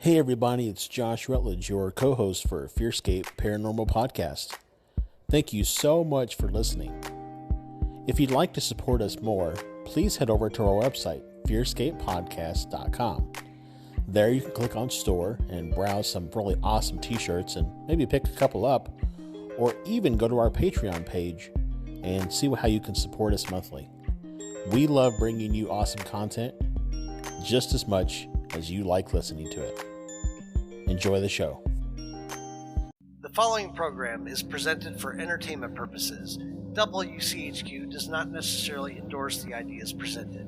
Hey everybody, it's Josh Rutledge, your co-host for FearScape Paranormal Podcast. Thank you so much for listening. If you'd like to support us more, please head over to our website, fearscapepodcast.com. There you can click on store and browse some really awesome t-shirts and maybe pick a couple up, or even go to our Patreon page and see how you can support us monthly. We love bringing you awesome content just as much as you like listening to it. Enjoy the show. The following program is presented for entertainment purposes. WCHQ does not necessarily endorse the ideas presented.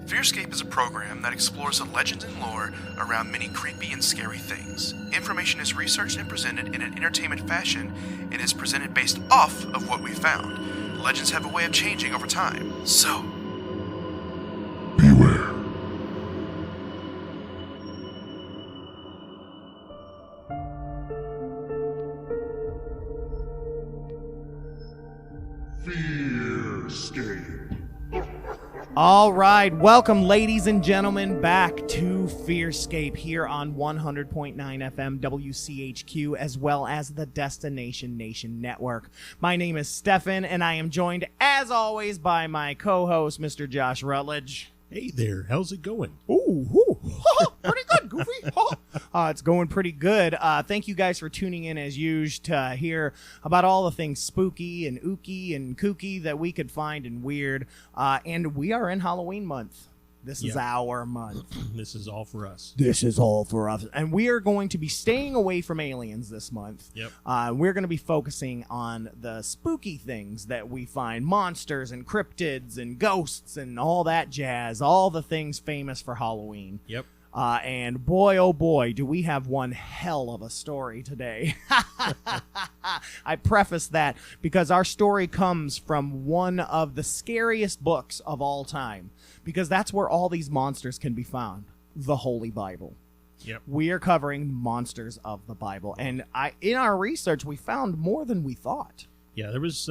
FearScape is a program that explores the legends and lore around many creepy and scary things. Information is researched and presented in an entertainment fashion and is presented based off of what we found. Legends have a way of changing over time, so beware. FearScape. All right, welcome, ladies and gentlemen, back to FearScape here on 100.9 FM WCHQ, as well as the Destination Nation Network. My name is Stefan, and I am joined, as always, by my co-host, Mr. Josh Rutledge. Hey there, how's it going? Ooh, pretty good, Goofy. It's going pretty good. Thank you guys for tuning in as usual to hear about all the things spooky and ooky and kooky that we could find and weird. And we are in Halloween month. This is our month. This is all for us. This is all for us. And we are going to be staying away from aliens this month. Yep. We're going to be focusing on the spooky things that we find. Monsters and cryptids and ghosts and all that jazz. All the things famous for Halloween. Yep. And boy, oh boy, do we have one hell of a story today. I preface that because our story comes from one of the scariest books of all time. Because that's where all these monsters can be found. The Holy Bible. Yep. We are covering monsters of the Bible. And in our research, we found more than we thought. Yeah, there was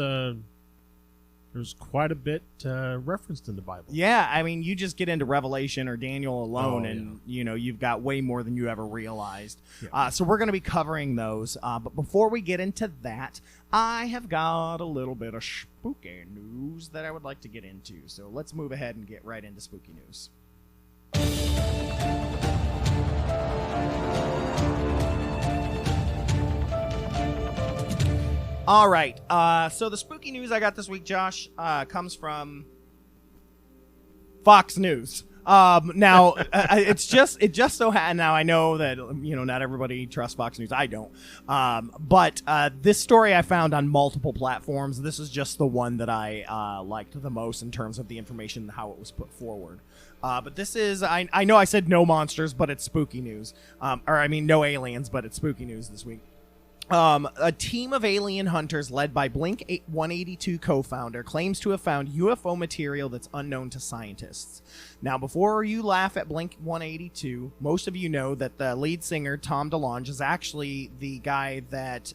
quite a bit referenced in the Bible. Yeah, I mean, you just get into Revelation or Daniel alone, you've got way more than you ever realized. Yeah. So we're going to be covering those. But before we get into that, I have got a little bit of spooky news that I would like to get into. So let's move ahead and get right into spooky news. All right. So the spooky news I got this week, Josh, comes from Fox News. Now it just so now I know that not everybody trusts Fox News. I don't. But this story I found on multiple platforms. This is just the one that I liked the most in terms of the information and how it was put forward. But this is I know I said no monsters, but it's spooky news. No aliens, but it's spooky news this week. A team of alien hunters led by Blink 182 co-founder claims to have found UFO material that's unknown to scientists. Now, before you laugh at Blink 182, most of you know that the lead singer, Tom DeLonge, is actually the guy that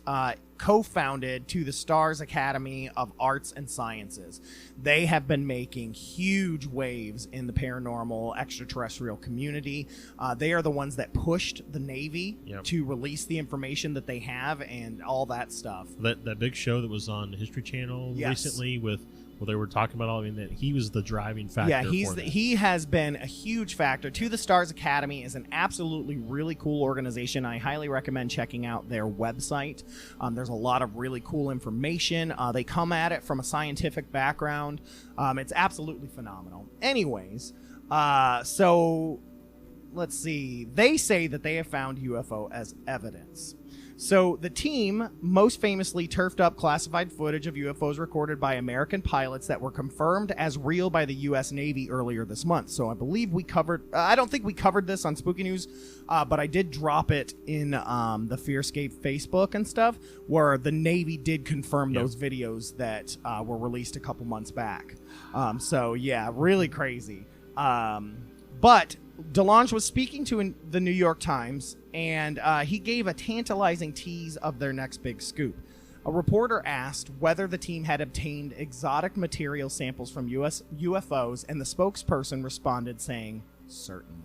co-founded To the Stars Academy of Arts and Sciences. They have been making huge waves in the paranormal extraterrestrial community. They are the ones that pushed the Navy to release the information that they have and all that stuff. That big show that was on History Channel recently with they were talking about that he was the driving factor. Yeah, he has been a huge factor. To the Stars Academy is an absolutely really cool organization. I highly recommend checking out their website. There's a lot of really cool information. They come at it from a scientific background. It's absolutely phenomenal. Anyways, so let's see. They say that they have found UFO as evidence. So the team most famously turfed up classified footage of UFOs recorded by American pilots that were confirmed as real by the U.S. Navy earlier this month. So I believe we covered, I don't think we covered this on Spooky News, but I did drop it in the FearScape Facebook and stuff, where the Navy did confirm those videos that were released a couple months back. So yeah, really crazy. But DeLonge was speaking to the New York Times, and he gave a tantalizing tease of their next big scoop. A reporter asked whether the team had obtained exotic material samples from US UFOs, and the spokesperson responded saying, "Certainly."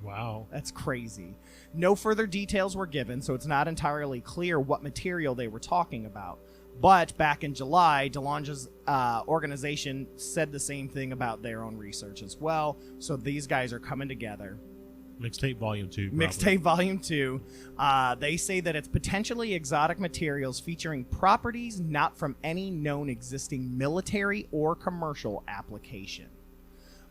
Wow. That's crazy. No further details were given, so it's not entirely clear what material they were talking about. But back in July, DeLonge's organization said the same thing about their own research as well. So these guys are coming together. Mixtape Volume 2. Mixtape Volume 2. They say that it's potentially exotic materials featuring properties not from any known existing military or commercial application.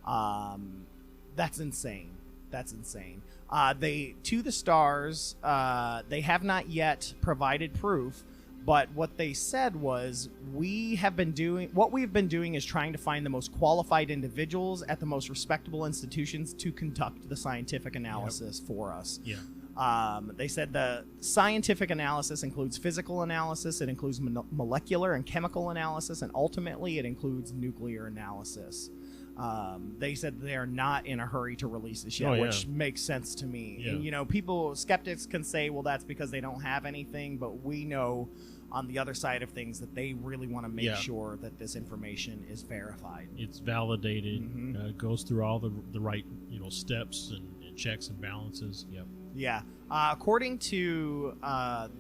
That's insane. That's insane. To the stars, they have not yet provided proof, but what they said was, what we've been doing is trying to find the most qualified individuals at the most respectable institutions to conduct the scientific analysis for us. Yeah. They said the scientific analysis includes physical analysis, it includes molecular and chemical analysis, and ultimately it includes nuclear analysis. They said they're not in a hurry to release this yet, which makes sense to me. Yeah. And, skeptics can say, well, that's because they don't have anything, but we know on the other side of things that they really want to make sure that this information is verified. It's validated, goes through all the right steps and checks and balances. Yep. Yeah. According to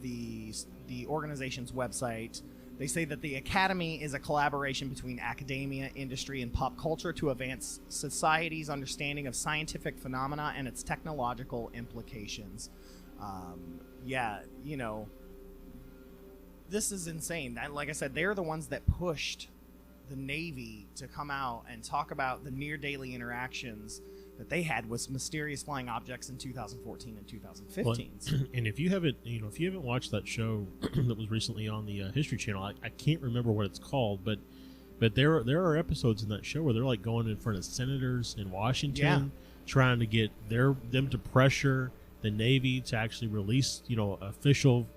the organization's website, they say that the Academy is a collaboration between academia, industry, and pop culture to advance society's understanding of scientific phenomena and its technological implications. This is insane. Like I said, they're the ones that pushed the Navy to come out and talk about the near-daily interactions that they had with mysterious flying objects in 2014 and 2015. Well, and if you haven't watched that show that was recently on the History Channel, I can't remember what it's called, but there are episodes in that show where they're like going in front of senators in Washington, trying to get them to pressure the Navy to actually release official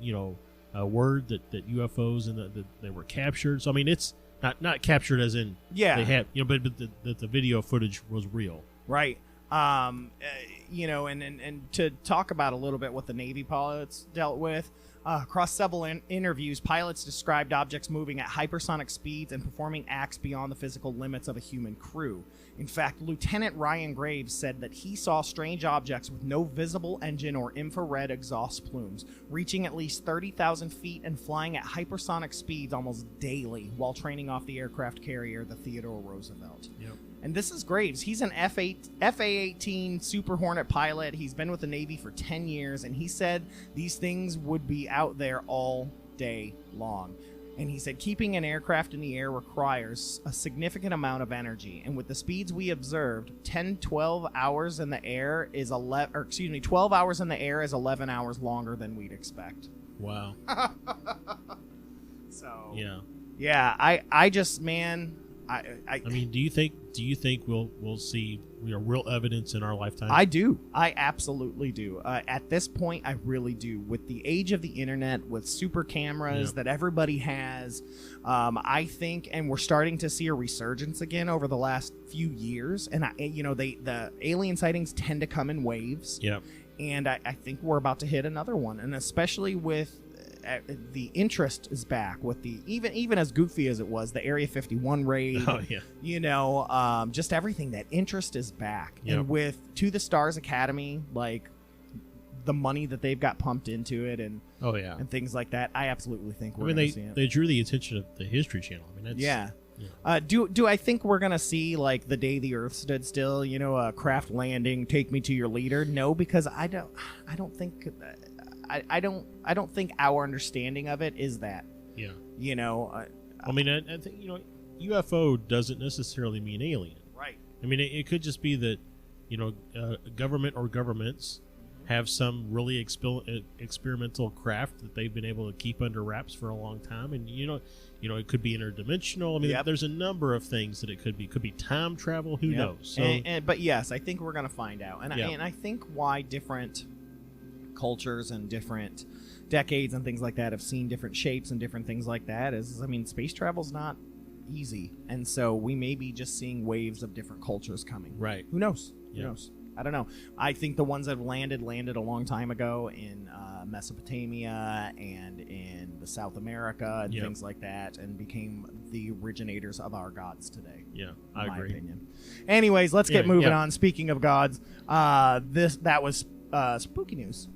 word that UFOs and that they were captured. So I mean, it's not captured as in they have but that the video footage was real. Right. And to talk about a little bit what the Navy pilots dealt with, across several interviews, pilots described objects moving at hypersonic speeds and performing acts beyond the physical limits of a human crew. In fact, Lieutenant Ryan Graves said that he saw strange objects with no visible engine or infrared exhaust plumes, reaching at least 30,000 feet and flying at hypersonic speeds almost daily while training off the aircraft carrier, the Theodore Roosevelt. Yep. And this is Graves. He's an FA-18 Super Hornet pilot. He's been with the Navy for 10 years, and he said these things would be out there all day long. And he said keeping an aircraft in the air requires a significant amount of energy. And with the speeds we observed, 12 hours in the air is 12 hours in the air is 11 hours longer than we'd expect. Wow. So yeah, I just, man, I mean, do you think we'll see real evidence in our lifetime? I do. I absolutely do. At this point, I really do. With the age of the internet, with super cameras that everybody has, I think, and we're starting to see a resurgence again over the last few years. And the alien sightings tend to come in waves. Yep. And I think we're about to hit another one, and especially with. The interest is back with the even as goofy as it was, the Area 51 raid. Oh yeah. Just everything. That interest is back, Yep. and with To the Stars Academy, like the money that they've got pumped into it, and and things like that, I absolutely think we're going to see it. They drew the attention of the History Channel. I mean, that's, Do I think we're gonna see like the day the Earth stood still? A craft landing, take me to your leader? No, because I don't think. I don't think our understanding of it is that. Yeah. I mean, I think UFO doesn't necessarily mean alien. Right. I mean, it could just be that government or governments have some really experimental craft that they've been able to keep under wraps for a long time, and it could be interdimensional. I mean, there's a number of things that it could be. It could be time travel. Who knows? So, but yes, I think we're gonna find out, and I think why different cultures and different decades and things like that have seen different shapes and different things like that is, I mean, space travel's not easy, and so we may be just seeing waves of different cultures coming. Right. Who knows? Who knows? I don't know. I think the ones that have landed a long time ago in Mesopotamia and in the South America and things like that, and became the originators of our gods today. Yeah, I agree. Opinion. Anyways, let's get moving on. Speaking of gods, that was spooky news.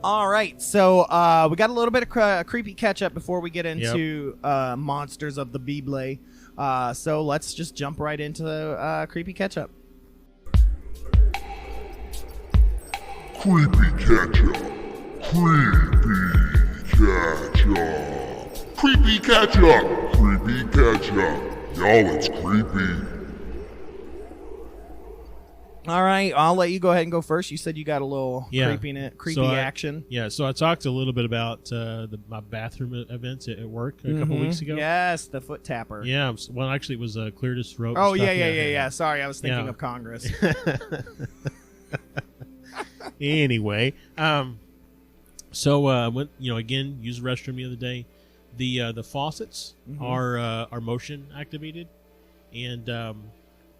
All right, so we got a little bit of creepy catch-up before we get into monsters of the Bible. So let's just jump right into creepy catch-up. Creepy catch-up. Creepy catch-up. Creepy catch-up. Creepy catch-up. Y'all, it's creepy. All right, I'll let you go ahead and go first. You said you got a little creepy action. So I talked a little bit about my bathroom events at work a couple weeks ago. Yes, the foot tapper. Yeah, well, actually, it was clear to throat. Oh, yeah. Sorry, I was thinking of Congress. Anyway, so went again used the restroom the other day. The faucets are motion activated, and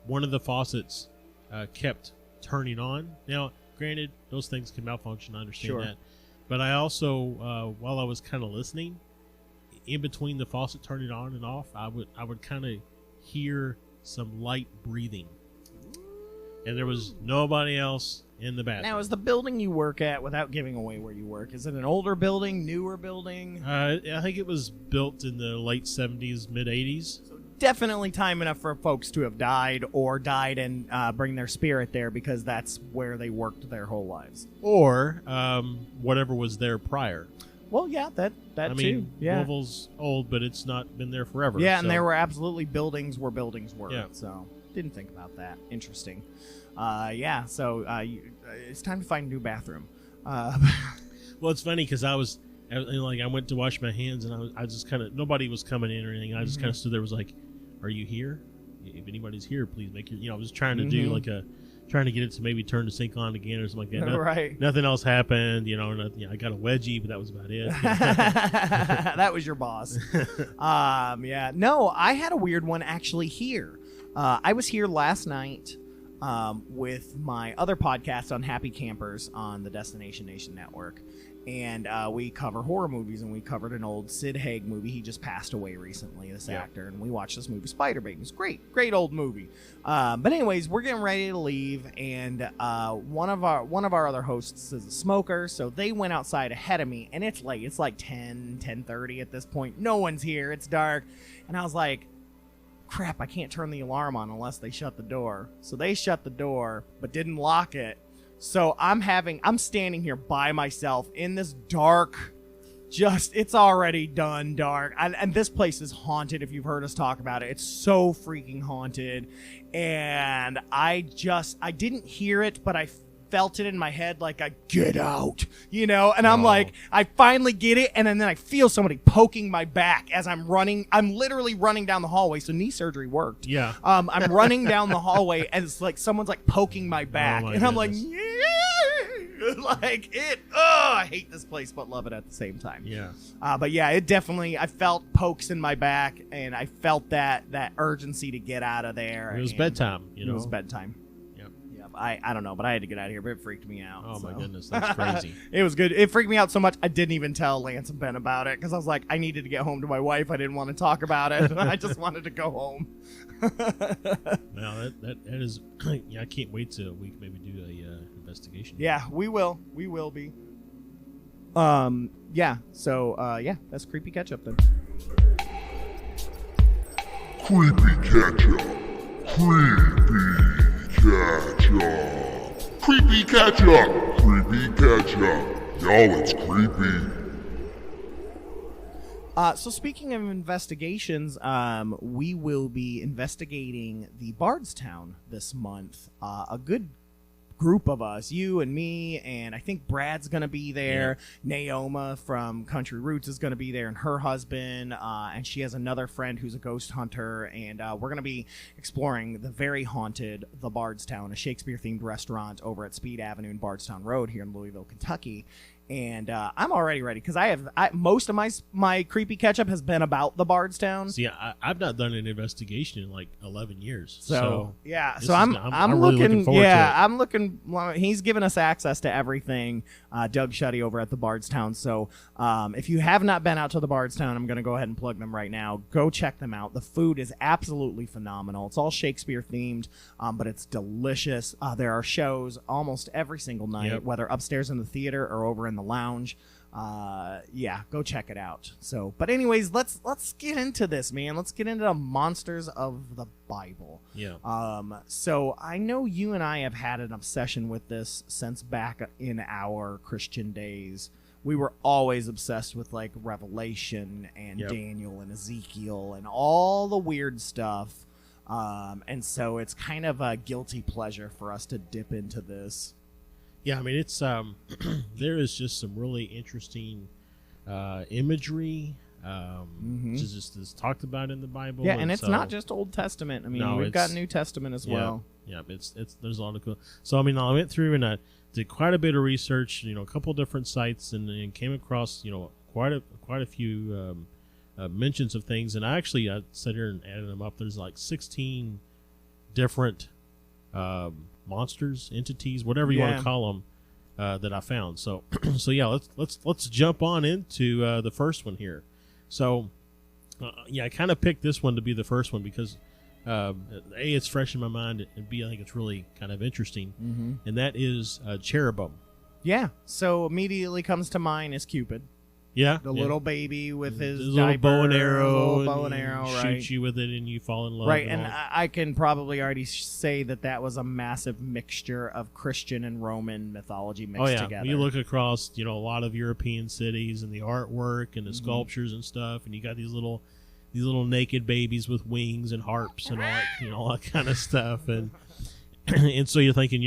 one of the faucets kept turning on. Now, granted, those things can malfunction. I understand that, but I also, while I was kind of listening, in between the faucet turning on and off, I would kind of hear some light breathing, and there was nobody else in the bathroom. Now, is the building you work at, without giving away where you work, is it an older building, newer building? I think it was built in the late 70s, mid 80s. So definitely time enough for folks to have died and bring their spirit there, because that's where they worked their whole lives. Or whatever was there prior. Well, yeah, that I mean, Louisville's old, but it's not been there forever. Yeah, and there were absolutely buildings where buildings were. Yeah. So didn't think about that. Interesting. So it's time to find a new bathroom. Well, it's funny because I went to wash my hands, and I just kind of, nobody was coming in or anything. I just kind of stood there, was like, "Are you here? If anybody's here, please make your." I was trying to do trying to get it to maybe turn the sink on again or something like that. Right. Nothing else happened. I got a wedgie, but that was about it. That was your boss. No, I had a weird one actually here. I was here last night with my other podcast on Happy Campers on the Destination Nation Network. And we cover horror movies, and we covered an old Sid Haig movie. He just passed away recently, this actor, and we watched this movie, Spider-Bait. It was great old movie. But anyways, we're getting ready to leave, and one of our other hosts is a smoker, so they went outside ahead of me, and it's late. It's like 10:30 at this point. No one's here. It's dark, and I was like, crap, I can't turn the alarm on unless they shut the door. So they shut the door, but didn't lock it. So I'm standing here by myself in this dark, it's already done dark. And this place is haunted, if you've heard us talk about it. It's so freaking haunted. And I didn't hear it, but I felt it in my head, like a get out, and I'm like, I finally get it, and then I feel somebody poking my back as I'm running. I'm literally running down the hallway, so knee surgery worked. Yeah. I'm running down the hallway, and it's like someone's like poking my back, and I'm like, yeah, like it. Oh, I hate this place, but love it at the same time. Yeah. But yeah, it definitely. I felt pokes in my back, and I felt that urgency to get out of there. It was bedtime. It was bedtime. I don't know, but I had to get out of here, but it freaked me out. Oh, my goodness. That's crazy. It was good. It freaked me out so much, I didn't even tell Lance and Ben about it, because I was like, I needed to get home to my wife. I didn't want to talk about it. I just wanted to go home. Now, that is... I can't wait till we maybe do a investigation. Yeah, we will. We will be. So, that's Creepy Catch-Up then. Creepy Catch-Up. Creepy Catch-Up. Creepy Catch-Up. Creepy Catch-Up. Y'all, it's creepy. So speaking of investigations, we will be investigating the Bardstown this month. A good group of us, you and me, and I think Brad's going to be there. Yeah. Naoma from Country Roots is going to be there, and her husband, and she has another friend who's a ghost hunter, and we're going to be exploring the very haunted The Bardstown, a Shakespeare-themed restaurant over at Speed Avenue and Bardstown Road here in Louisville, Kentucky. And I'm already ready because most of my creepy catch-up has been about the Bardstown. See, I've not done an investigation in like 11 years. So I'm really looking forward to it. He's given us access to everything. Doug Shuddy over at the Bardstown. So if you have not been out to the Bardstown, I'm going to go ahead and plug them right now. Go check them out. The food is absolutely phenomenal. It's all Shakespeare themed, but it's delicious. There are shows almost every single night, whether upstairs in the theater or over in the lounge. Go check it out. So, but anyways, let's get into this, man. Let's get into the monsters of the Bible. So I know you and I have had an obsession with this since back in our Christian days. We were always obsessed with like Revelation and Daniel and Ezekiel and all the weird stuff. And so it's kind of a guilty pleasure for us to dip into this. Yeah, I mean, it's there is just some really interesting imagery just talked about in the Bible. Yeah, and it's not just Old Testament. I mean, we've got New Testament as well. Yeah, it's there's a lot of cool. So I mean, I went through and I did quite a bit of research, a couple different sites, and came across quite a few mentions of things. And I sat here and added them up. There's like 16 different monsters, entities, whatever you want to call them, that I found. So let's jump on into the first one here. So I kind of picked this one to be the first one because A, it's fresh in my mind, and B, I think it's really kind of interesting, and that is cherubim. Yeah, so immediately comes to mind is Cupid. Yeah, the little baby with his little bow and arrow, right? Shoot you with it, and you fall in love. Right, and I can probably already say that was a massive mixture of Christian and Roman mythology mixed together. When you look across, a lot of European cities and the artwork and the sculptures and stuff, and you got these little naked babies with wings and harps and all that kind of stuff, and and so you're thinking,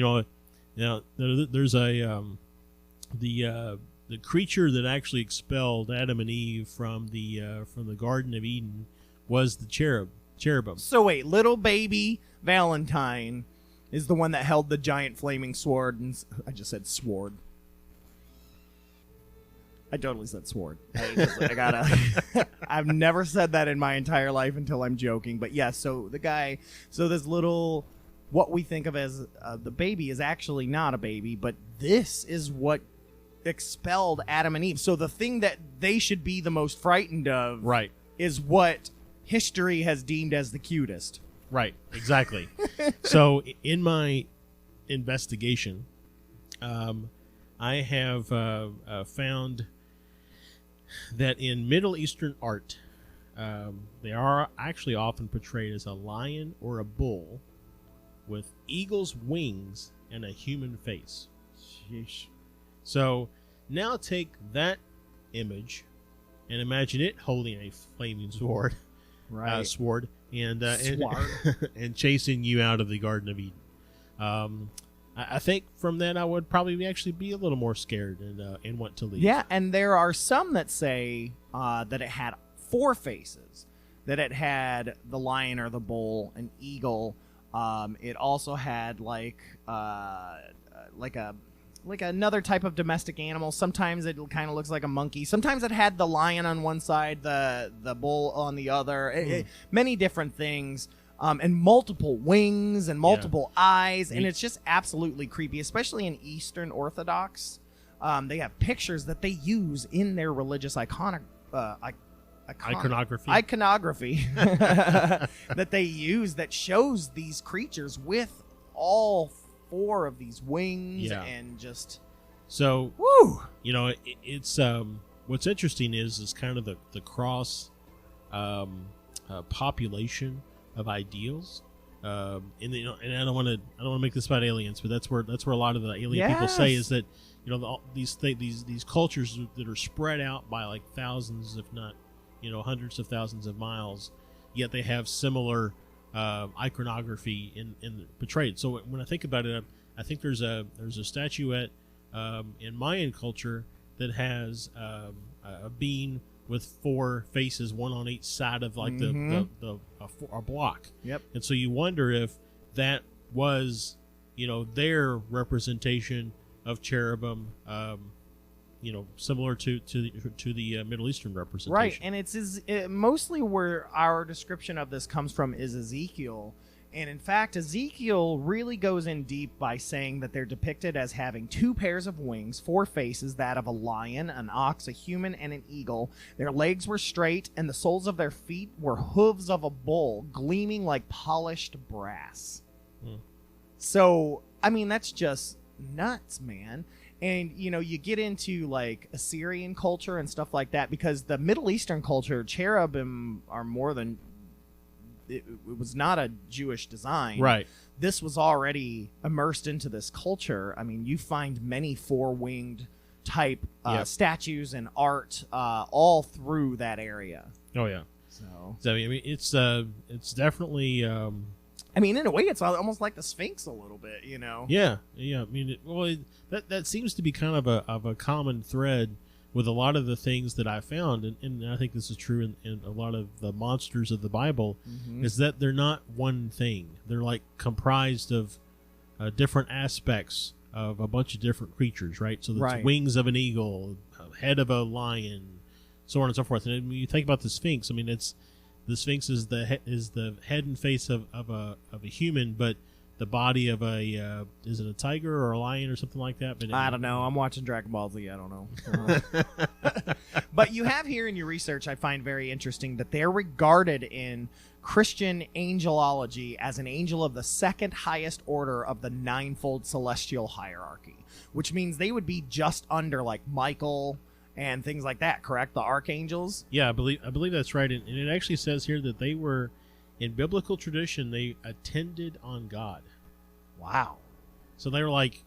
there's the creature that actually expelled Adam and Eve from the Garden of Eden was the cherubim. So wait, little baby Valentine is the one that held the giant flaming sword, and I just said sword. I totally said sword. I've never said that in my entire life until I'm joking. But yes, so this little, what we think of as the baby is actually not a baby, but this is what expelled Adam and Eve. So the thing that they should be the most frightened of, right, is what history has deemed as the cutest. Right, exactly. So in my investigation, I have found that in Middle Eastern art, they are actually often portrayed as a lion or a bull with eagle's wings and a human face. Sheesh. So now take that image and imagine it holding a flaming sword, and and chasing you out of the Garden of Eden. I think from that I would probably actually be a little more scared and want to leave. Yeah, and there are some that say that it had 4 faces, that it had the lion or the bull, an eagle. It also had like another type of domestic animal. Sometimes it kind of looks like a monkey. Sometimes it had the lion on one side, the bull on the other. Many different things, and multiple wings and multiple eyes, and it's just absolutely creepy, especially in Eastern Orthodox. They have pictures that they use in their religious iconography that they use that shows these creatures with all 4 of these wings and just so woo. It's what's interesting is kind of the cross population of ideals, and I don't want to make this about aliens, but that's where a lot of the alien people say is that these cultures that are spread out by like thousands, if not hundreds of thousands of miles, yet they have similar iconography in portrayed. So when I think about it, I think there's a statuette in Mayan culture that has a being with 4 faces, one on each side of like a block. Yep. And so you wonder if that was their representation of cherubim similar to the Middle Eastern representation. Right, and mostly where our description of this comes from is Ezekiel. And in fact, Ezekiel really goes in deep by saying that they're depicted as having 2 pairs of wings, 4 faces, that of a lion, an ox, a human, and an eagle. Their legs were straight, and the soles of their feet were hooves of a bull, gleaming like polished brass. So, I mean, that's just nuts, man. And, you get into, like, Assyrian culture and stuff like that, because the Middle Eastern culture, cherubim are more than... It was not a Jewish design. Right. This was already immersed into this culture. I mean, you find many 4-winged type statues and art all through that area. Oh, yeah. So I mean, it's definitely... I mean, in a way, it's almost like the Sphinx a little bit, Yeah. I mean, that seems to be kind of a common thread with a lot of the things that I found, and I think this is true in a lot of the monsters of the Bible, is that they're not one thing. They're like comprised of different aspects of a bunch of different creatures, right? So there's wings of an eagle, head of a lion, so on and so forth. And when you think about the Sphinx, I mean, the Sphinx is the head and face of a human, but the body of is it a tiger or a lion or something like that? But I don't know. I'm watching Dragon Ball Z. I don't know. But you have here in your research, I find very interesting that they're regarded in Christian angelology as an angel of the 2nd highest order of the 9-fold celestial hierarchy, which means they would be just under like Michael and things like that, correct? The archangels? Yeah, I believe that's right. And it actually says here that they were... In biblical tradition, they attended on God. Wow. So they were like,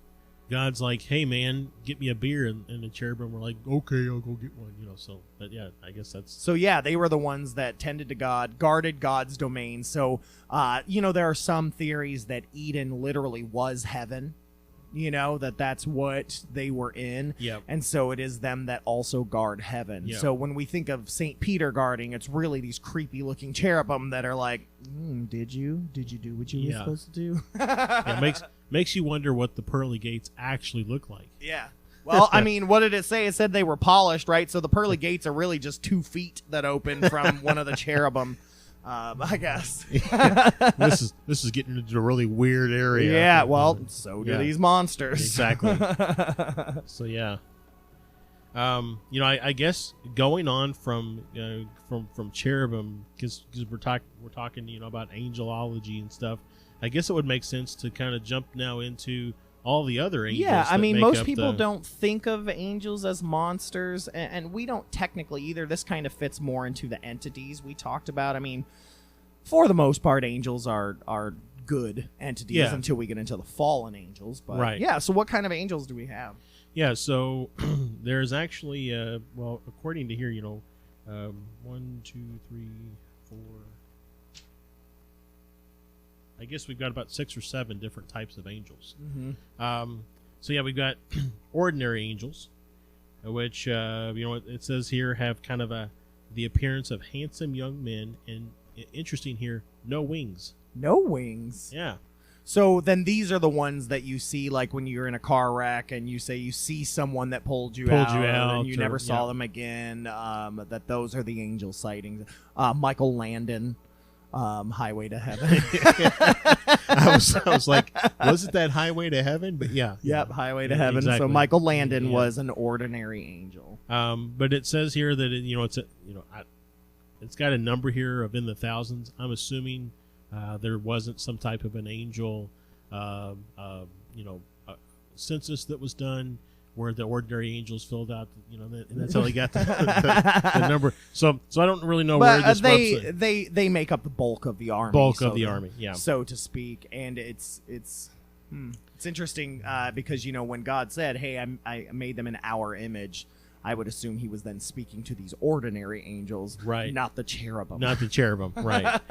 God's like, hey, man, get me a beer. And the cherubim were like, okay, I'll go get one. So, but yeah, I guess that's... So, yeah, they were the ones that tended to God, guarded God's domain. So, there are some theories that Eden literally was heaven. That's what they were in. Yep. And so it is them that also guard heaven. Yep. So when we think of St. Peter guarding, it's really these creepy looking cherubim that are like, did you do what you were supposed to do? It makes you wonder what the pearly gates actually look like. Yeah. Well, I mean, what did it say? It said they were polished, right? So the pearly gates are really just 2 feet that open from one of the cherubim. I guess. This is getting into a really weird area. Yeah, well, so do these monsters. Exactly. So yeah. I guess going on from cherubim, because we're talking about angelology and stuff. I guess it would make sense to kind of jump now into all the other angels. Yeah, I mean, most people don't think of angels as monsters, and we don't technically either. This kind of fits more into the entities we talked about. I mean, for the most part, angels are good entities until we get into the fallen angels. But right. Yeah, so what kind of angels do we have? Yeah, so there's actually, according to here, 1, 2, 3, 4... I guess we've got about 6 or 7 different types of angels. So yeah, we've got ordinary angels, which it says here have kind of the appearance of handsome young men, and interesting here, no wings. No wings. Yeah. So then these are the ones that you see, like when you're in a car wreck and you say you see someone that pulled you out and you never saw them again. That those are the angel sightings. Michael Landon. Highway to Heaven. I was like, was it that Highway to Heaven? But yeah. Yep, Highway to Heaven. Exactly. So Michael Landon was an ordinary angel. But it says here that it's got a number here of in the thousands. I'm assuming there wasn't some type of an angel census that was done where the ordinary angels filled out, and that's how they got the number. So I don't really know where this they make up the bulk of the army. Army, yeah, so to speak. And it's interesting because when God said, "Hey, I made them in our image," I would assume He was then speaking to these ordinary angels, right? Not the cherubim. Not the cherubim, right?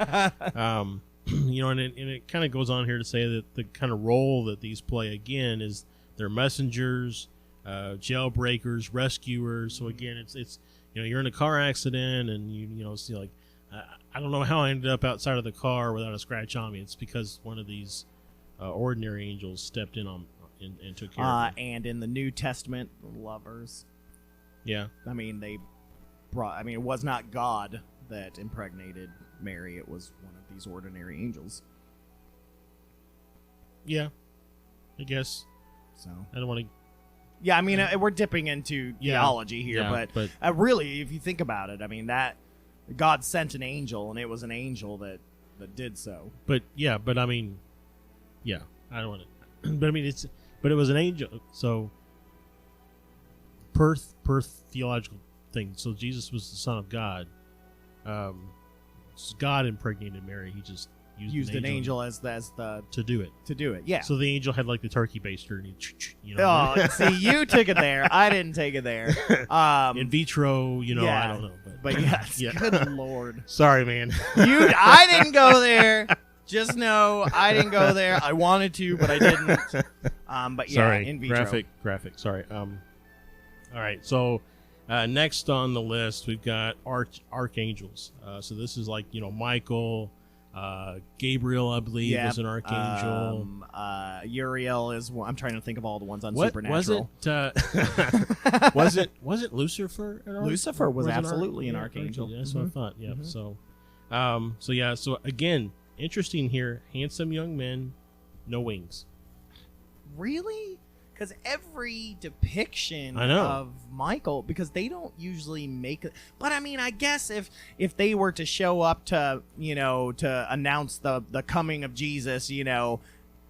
And it kind of goes on here to say that the kind of role that these play again is they're messengers. Jailbreakers, rescuers. So again, it's you're in a car accident and you see like I don't know how I ended up outside of the car without a scratch on me. It's because one of these ordinary angels stepped in and took care of me. And in the New Testament, lovers. Yeah. I mean, it was not God that impregnated Mary. It was one of these ordinary angels. Yeah. I guess. So I don't want to. Yeah, I mean, we're dipping into theology here, but really, if you think about it, I mean, that God sent an angel, and it was an angel that did so. But I mean, I don't want to. But I mean, it was an angel. So per theological thing. So Jesus was the Son of God. God impregnated Mary. He just used an angel as the to do it. Yeah. So the angel had like the turkey baster, and he, see, you took it there. I didn't take it there. In vitro, I don't know, but yes, good Lord. Sorry, man. I didn't go there. Just know I didn't go there. I wanted to, but I didn't. But yeah, sorry. in vitro. Graphic. Sorry. All right. So next on the list, we've got archangels. So this is like Michael. Gabriel, I believe, is an archangel. Uriel is one. I'm trying to think of all the ones on Supernatural. Was it Lucifer? Lucifer was absolutely an archangel. That's what I thought. Yeah. Mm-hmm. So again, interesting here. Handsome young men, no wings. Really? Because every depiction of Michael, because they don't usually make it. But I mean, I guess if they were to show up to to announce the coming of Jesus,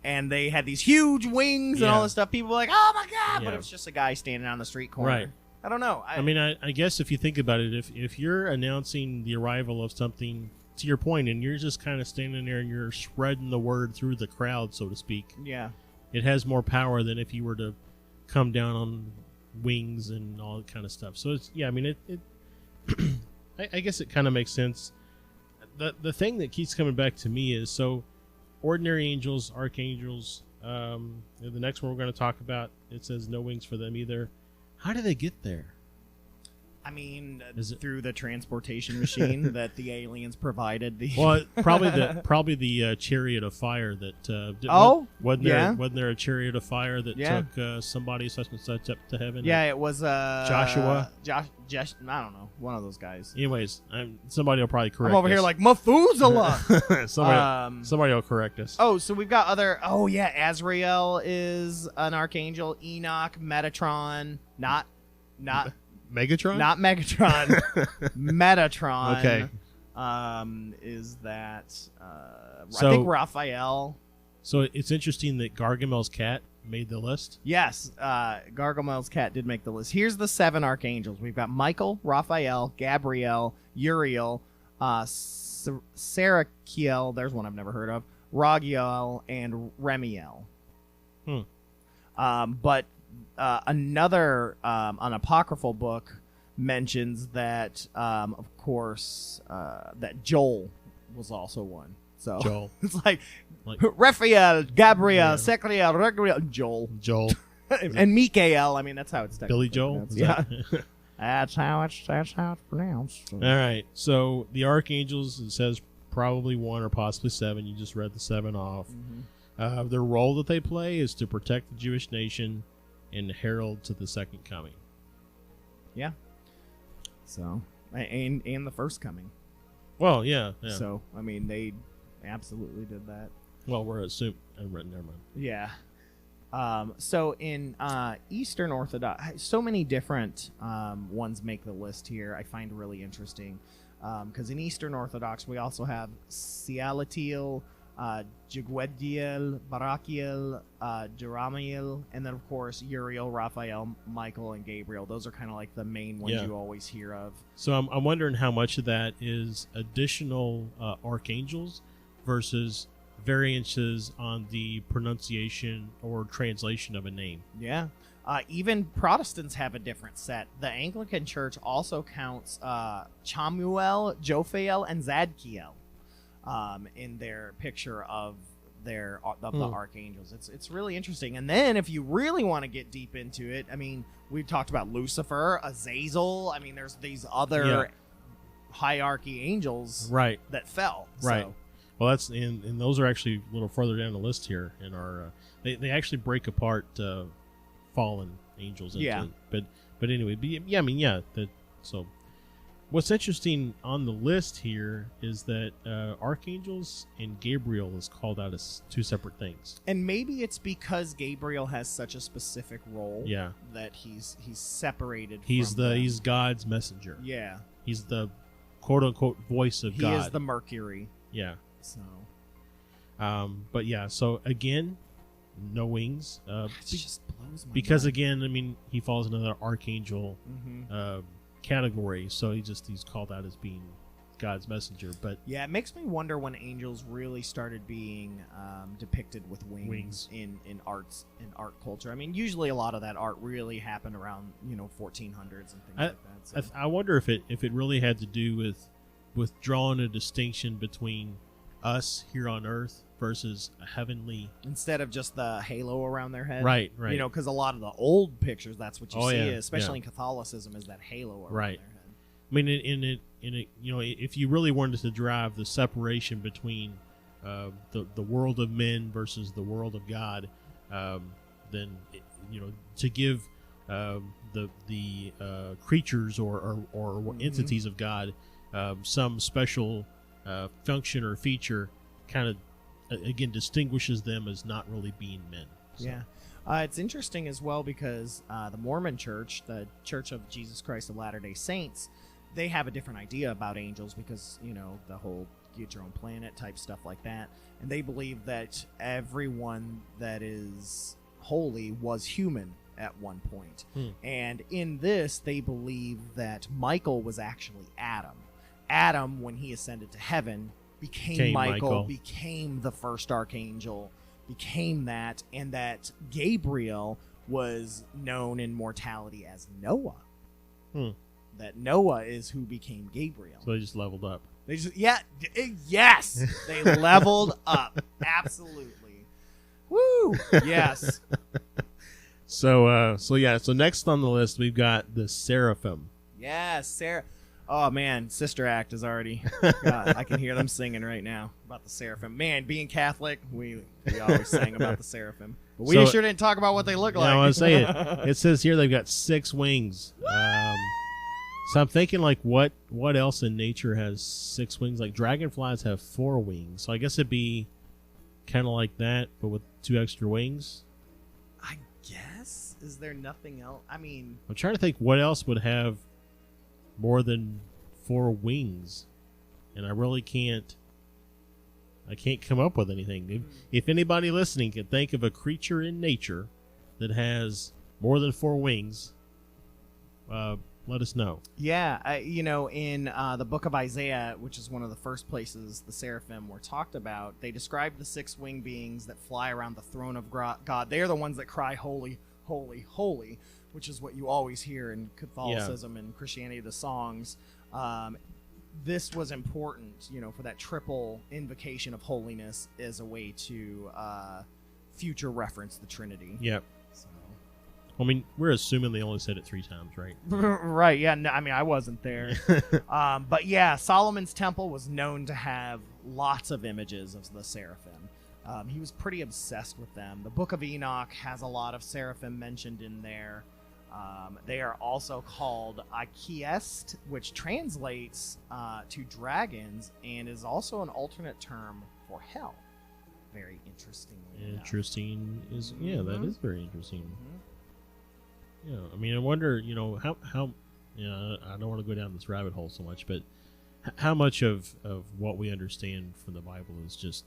and they had these huge wings and all this stuff, people were like, oh my God! But it was just a guy standing on the street corner. Right. I don't know. I mean, I guess if you think about it, if you're announcing the arrival of something, to your point, and you're just kind of standing there and you're spreading the word through the crowd, so to speak. Yeah. It has more power than if you were to come down on wings and all that kind of stuff. So it's I mean it I guess it kind of makes sense. The thing that keeps coming back to me is ordinary angels, archangels. The next one we're going to talk about, it says no wings for them either. How do they get there? I mean, through the transportation machine that the aliens provided. Probably the chariot of fire that. Wasn't there a chariot of fire that took somebody such and such up to heaven? Yeah, it was Joshua. Josh. I don't know, one of those guys. Anyways, somebody will probably correct. I'm over here like Methuselah. somebody will correct us. Oh, so we've got other. Oh yeah, Azrael is an archangel. Enoch, Metatron, not. Megatron? Not Megatron. Metatron. Okay. Is that I think Raphael. So it's interesting that Gargamel's cat made the list? Yes, Gargamel's cat did make the list. Here's the 7 archangels. We've got Michael, Raphael, Gabriel, Uriel, Serachiel, there's one I've never heard of, Ragiel, and Remiel. But another an apocryphal book mentions that of course that Joel was also one. So Joel. It's like Raphael, Gabriel, Sechriel, Ragiel, Joel. And Mikael. I mean, that's how it's Billy Joel. Yeah. That's how it's pronounced. All right. So the archangels, it says probably 1 or possibly 7. You just read the 7 off. Mm-hmm. Their role that they play is to protect the Jewish nation and herald to the second coming. Yeah. So, and the first coming. Well, yeah. So, I mean, they absolutely did that. Well, we're assuming. Never mind. Yeah. So in Eastern Orthodox, so many different ones make the list here. I find really interesting because in Eastern Orthodox we also have Sialatiel, Jigwediel, Barakiel, Jeramiel, and then of course Uriel, Raphael, Michael, and Gabriel. Those are kind of like the main ones you always hear of. So I'm wondering how much of that is additional archangels versus variances on the pronunciation or translation of a name. Yeah. Even Protestants have a different set. The Anglican Church also counts Chamuel, Jophael, and Zadkiel in their picture of the archangels. It's really interesting. And then if you really want to get deep into it, I mean, we've talked about Lucifer, Azazel. I mean, there's these other hierarchy angels that fell. Right. So. Well, that's and those are actually a little further down the list here in our. They actually break apart fallen angels into it. But anyway, so what's interesting on the list here is that archangels and Gabriel is called out as two separate things. And maybe it's because Gabriel has such a specific role. Yeah. That he's separated. He's from them. he's God's messenger. Yeah. He's the quote unquote voice of God. He is the Mercury. Yeah. So. But yeah. So again, no wings. It just blows my because mind. again, I mean, he falls into the archangel category. So he's called out as being God's messenger. But yeah, it makes me wonder when angels really started being depicted with wings. in art culture. I mean, usually a lot of that art really happened around 1400s and things like that. So. I wonder if it really had to do with drawing a distinction between us here on Earth versus a heavenly, instead of just the halo around their head. Right. Because a lot of the old pictures, that's what you see, especially in yeah. Catholicism, is that halo around Right. their head. I mean, in it, if you really wanted to drive the separation between the world of men versus the world of God, then to give the creatures or entities of God some special function or feature, kind of again distinguishes them as not really being men. So. Yeah. It's interesting as well because the Mormon Church, the Church of Jesus Christ of Latter-day Saints, they have a different idea about angels because, the whole get your own planet type stuff like that. And they believe that everyone that is holy was human at one point. And in this, they believe that Michael was actually Adam. Adam, when he ascended to heaven, became Michael, became the first archangel, became that, and that Gabriel was known in mortality as Noah. That Noah is who became Gabriel. So they just leveled up. They just yes, they leveled up. Absolutely. Woo! Yes. So next on the list we've got the Seraphim. Yes, Sarah. Oh man, Sister Act is already. God, I can hear them singing right now about the Seraphim. Man, being Catholic, we always sang about the Seraphim, but we sure didn't talk about what they look like. I want to say it says here they've got 6 wings. So I'm thinking, like, what else in nature has 6 wings? Like dragonflies have 4 wings, so I guess it'd be kind of like that, but with 2 extra wings. I guess. Is there nothing else? I mean, I'm trying to think what else would have more than 4 wings, and I really can't. I can't come up with anything. If anybody listening can think of a creature in nature that has more than 4 wings, let us know. Yeah, in the book of Isaiah, which is one of the first places the seraphim were talked about, they describe the 6 winged beings that fly around the throne of God. They are the ones that cry, "Holy, holy, holy," which is what you always hear in Catholicism and Christianity, the songs. This was important, for that triple invocation of holiness as a way to future reference the Trinity. Yep. So. I mean, we're assuming they only said it 3 times, right? Right, yeah. No, I mean, I wasn't there. But yeah, Solomon's temple was known to have lots of images of the seraphim. He was pretty obsessed with them. The Book of Enoch has a lot of seraphim mentioned in there. They are also called Akiest, which translates to dragons and is also an alternate term for hell. Very interestingly enough. Interesting is that is very interesting. Yeah, I mean, I wonder, how I don't want to go down this rabbit hole so much, but how much of what we understand from the Bible is just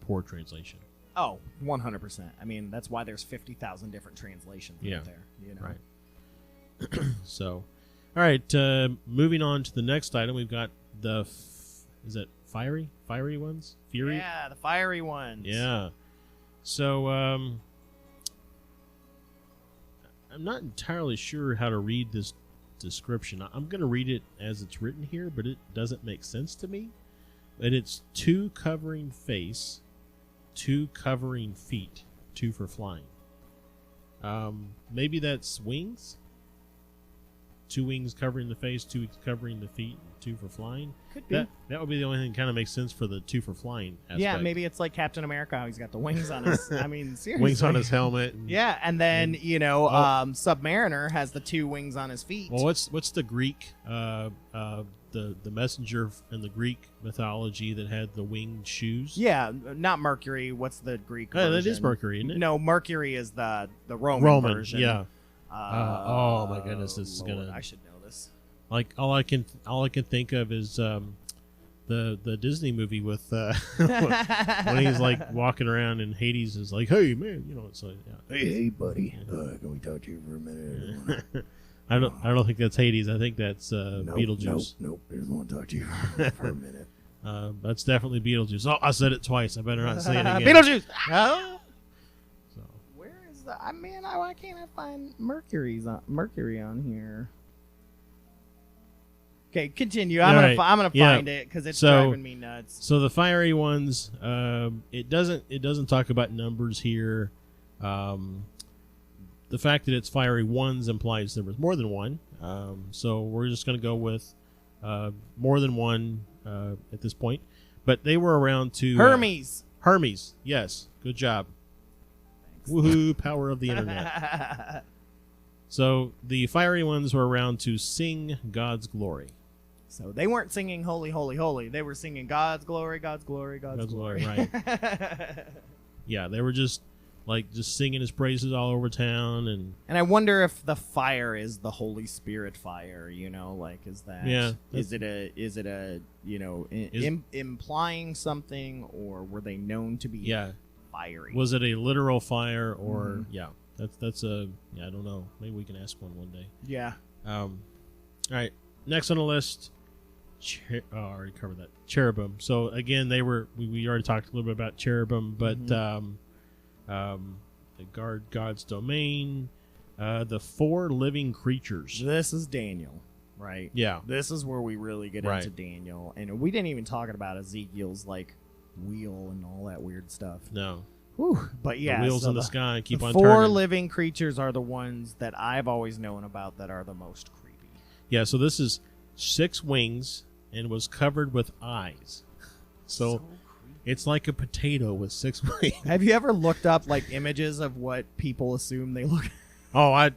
poor translation? Oh, 100%. I mean, that's why there's 50,000 different translations out there. Right. So, all right. Moving on to the next item, we've got is it fiery ones? Fury? Yeah, the fiery ones. Yeah. So, I'm not entirely sure how to read this description. I'm going to read it as it's written here, but it doesn't make sense to me. But it's 2 covering face, 2 covering feet, 2 for flying. Maybe that's wings? 2 wings covering the face, 2 covering the feet, and 2 for flying. Could be. That would be the only thing that kind of makes sense for the 2 for flying aspect. Yeah, maybe it's like Captain America, how he's got the wings on his. I mean, seriously. Wings on his helmet. And, Yeah, and then Submariner has the 2 wings on his feet. Well, what's the Greek, the messenger in the Greek mythology that had the winged shoes? Yeah, not Mercury. What's the Greek? Oh, that version? is Mercury, isn't it? No, Mercury is the Roman version. Yeah. Oh my goodness, this is Lord, gonna. I should know this. Like all I can think of is the Disney movie with when he's like walking around and Hades is like, hey man, you know, it's like, yeah. Hey buddy, can we talk to you for a minute? I don't think that's Hades. I think that's Beetlejuice. Nope. I just want to talk to you for a minute. That's definitely Beetlejuice. Oh, I said it twice. I better not say it again. Beetlejuice. So. Where is the? Why can't I find Mercury on here? Okay, continue. I'm gonna find it because it's driving me nuts. So the fiery ones, it doesn't talk about numbers here. The fact that it's fiery ones implies there was more than one. So we're just gonna go with more than one at this point. But they were around to Hermes. Hermes, yes, good job. Woohoo! Power of the internet. So the fiery ones were around to sing God's glory. So they weren't singing "Holy, Holy, Holy." They were singing "God's glory, God's glory, God's glory." Right. Yeah, they were just singing His praises all over town, and I wonder if the fire is the Holy Spirit fire. You know, like is that? Yeah. Is it a implying something, or were they known to be fiery? Was it a literal fire, or That's I don't know. Maybe we can ask one day. Yeah. All right. Next on the list. I already covered that. Cherubim. So again, we already talked a little bit about cherubim, but they guard God's domain. The 4 living creatures. This is Daniel, right? Yeah. This is where we really get into Daniel, and we didn't even talk about Ezekiel's wheel and all that weird stuff. No. Whew. But yeah, the wheels in the sky keep on 4 turning. living creatures are the ones that I've always known about that are the most creepy. Yeah, so this is 6 wings and was covered with eyes. So it's like a potato with 6 wings. Have you ever looked up images of what people assume they look? Oh, I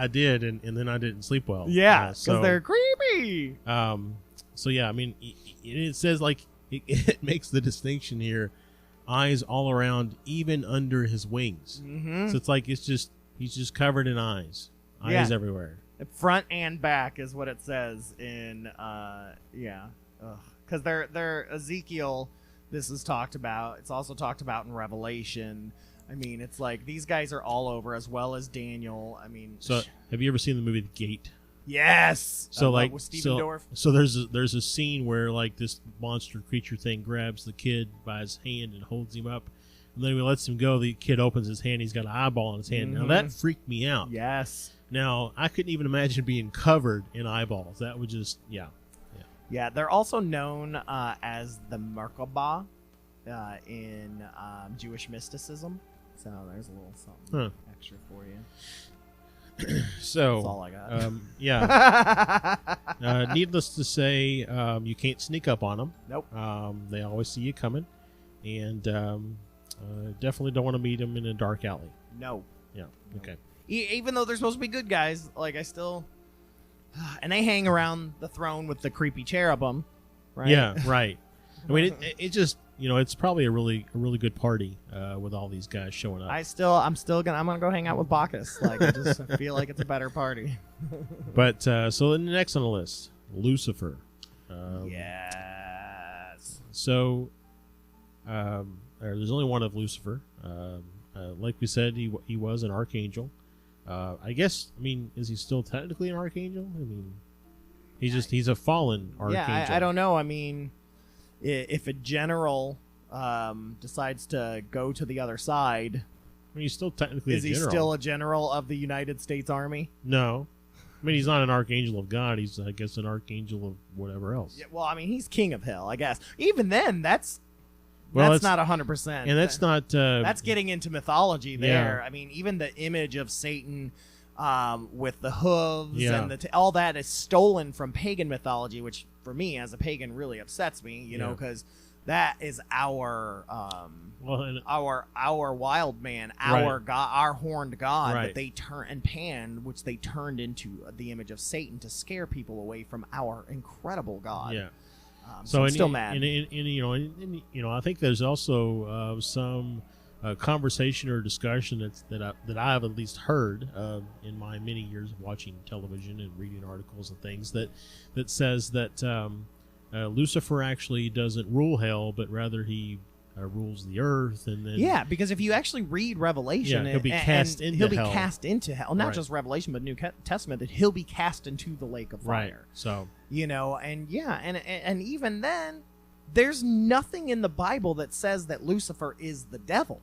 did, and then I didn't sleep well. Yeah, because they're creepy. So yeah, I mean, it says it makes the distinction here. Eyes all around, even under his wings. Mm-hmm. So it's he's just covered in eyes everywhere. Front and back is what it says in because they're Ezekiel. This is talked about. It's also talked about in Revelation. I mean, it's these guys are all over, as well as Daniel. I mean, so have you ever seen the movie The Gate? Yes. So with Stephen Dorff. So there's a scene where this monster creature thing grabs the kid by his hand and holds him up, and then he lets him go. The kid opens his hand. He's got an eyeball in his hand. Mm-hmm. Now that freaked me out. Yes. Now I couldn't even imagine being covered in eyeballs. That would just Yeah, they're also known as the Merkabah in Jewish mysticism. So there's a little something extra for you. So that's all I got. Needless to say, you can't sneak up on them. Nope. They always see you coming, and definitely don't want to meet them in a dark alley. No. Yeah. Okay. Even though they're supposed to be good guys, I still. And they hang around the throne with the creepy cherubim, right? Yeah. Right. I mean, it just it's probably a really good party with all these guys showing up. I'm gonna go hang out with Bacchus. I just feel like it's a better party. But so the next on the list, Lucifer. Yes. So there's only one of Lucifer. Like we said, he was an archangel. I guess. I mean, is he still technically an archangel? I mean, he's a fallen archangel. Yeah, I don't know. I mean, if a general decides to go to the other side, I mean, he's still technically is a he general. still a general of the United States Army? No. I mean, he's not an archangel of God. He's, I guess, an archangel of whatever else. Yeah, well, I mean, he's king of hell, I guess. Even then, that's Well, that's not 100%. And that's not... that's getting into mythology there. Yeah. I mean, even the image of Satan with the hooves and all that is stolen from pagan mythology, which for me as a pagan really upsets me, you know, because that is our wild man, our god, our horned god that they turn, and Pan, which they turned into the image of Satan to scare people away from our incredible god. Yeah. So I'm still mad. And I think there's also some conversation or discussion that I have at least heard in my many years of watching television and reading articles and things that says that Lucifer actually doesn't rule hell, but rather he rules the earth. And then because if you actually read Revelation, he'll be cast into hell. Not just Revelation, but New Testament, that he'll be cast into the lake of fire. So and even then, there's nothing in the Bible that says that Lucifer is the devil.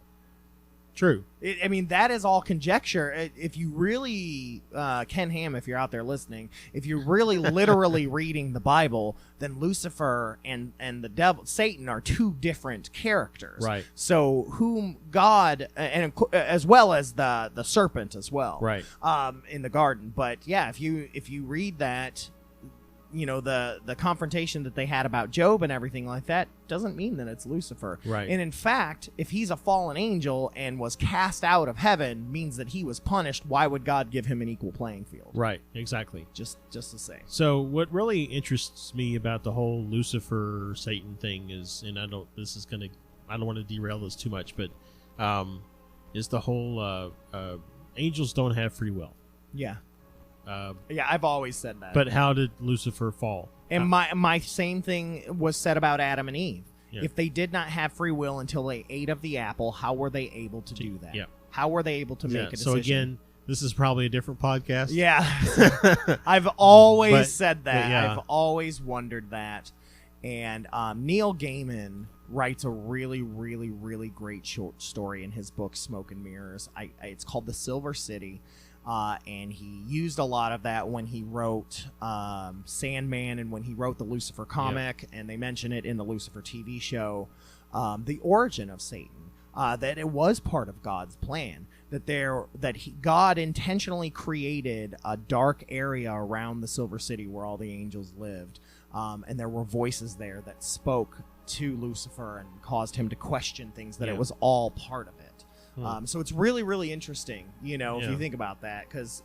True. I mean, that is all conjecture. If you really, Ken Ham, if you're out there listening, if you're really literally reading the Bible, then Lucifer and the devil, Satan, are two different characters. Right. So whom God, and as well as the serpent as well. Right. In the garden. But yeah, if you read that, you know, the confrontation that they had about Job and everything like that doesn't mean that it's Lucifer. Right. And in fact, if he's a fallen angel and was cast out of heaven, means that he was punished. Why would God give him an equal playing field? Right. Exactly. Just to say. So what really interests me about the whole Lucifer Satan thing is, and I don't want to derail this too much, but is the whole angels don't have free will. Yeah. I've always said that. But how did Lucifer fall? And my same thing was said about Adam and Eve. Yeah. If they did not have free will until they ate of the apple, how were they able to do that? Yeah. How were they able to make a decision? So again, this is probably a different podcast. Yeah. I've always said that. I've always wondered that. And Neil Gaiman writes a really, really, really great short story in his book, Smoke and Mirrors. It's called The Silver City. And he used a lot of that when he wrote Sandman and when he wrote the Lucifer comic, and they mention it in the Lucifer TV show, the origin of Satan, that it was part of God's plan, God intentionally created a dark area around the Silver City where all the angels lived, and there were voices there that spoke to Lucifer and caused him to question things, that it was all part of it. So it's really, really interesting, you know, if you think about that, because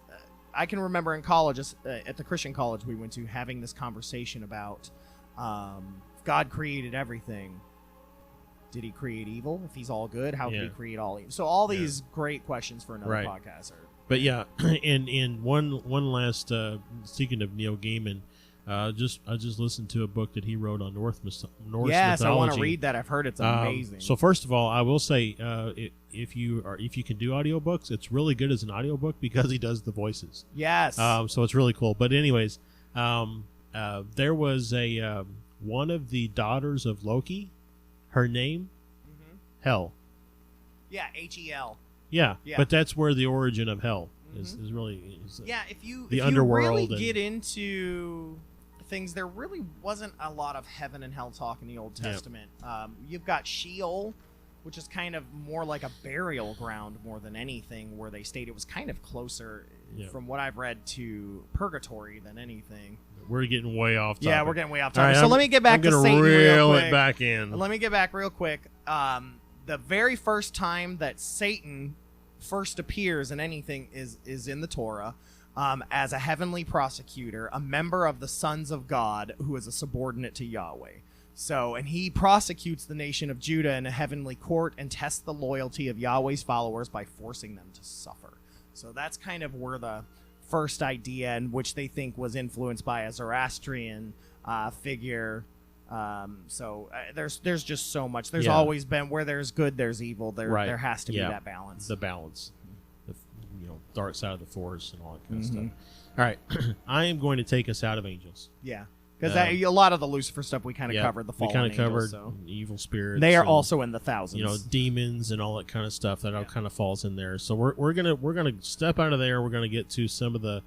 I can remember in college, at the Christian college we went to, having this conversation about if God created everything, did he create evil? If he's all good, how could he create all evil? So all these great questions for another podcast. But and one last, speaking of Neil Gaiman, I just listened to a book that he wrote on Norse mythology. Yes, I want to read that. I've heard it's amazing. So first of all, I will say, if you can do audiobooks, it's really good as an audiobook because he does the voices. Yes. So it's really cool. But anyways, there was one of the daughters of Loki, her name, Hel. Yeah, Hel. Yeah, but that's where the origin of Hel is really. If you underworld really get into things, there really wasn't a lot of heaven and hell talk in the Old Testament. You've got Sheol, which is kind of more like a burial ground more than anything, where they state it was kind of closer, from what I've read, to purgatory than anything. We're getting way off topic. Yeah, we're getting way off topic. So let me get back to Satan real quick. It back in. Let me get back real quick. The very first time that Satan first appears in anything is in the Torah, as a heavenly prosecutor, a member of the sons of God who is a subordinate to Yahweh. So, and he prosecutes the nation of Judah in a heavenly court and tests the loyalty of Yahweh's followers by forcing them to suffer. So that's kind of where the first idea, in which they think was influenced by a Zoroastrian figure. There's just so much. There's always been, where there's good, there's evil. There has to be that balance. The balance. The dark side of the force and all that kind of stuff. All right. I am going to take us out of angels. Yeah. Because a lot of the Lucifer stuff we kind of covered, the fallen angels. We kind of covered evil spirits. They are also in the thousands. Demons and all that kind of stuff that all kind of falls in there. So we're gonna step out of there. We're gonna get to some of the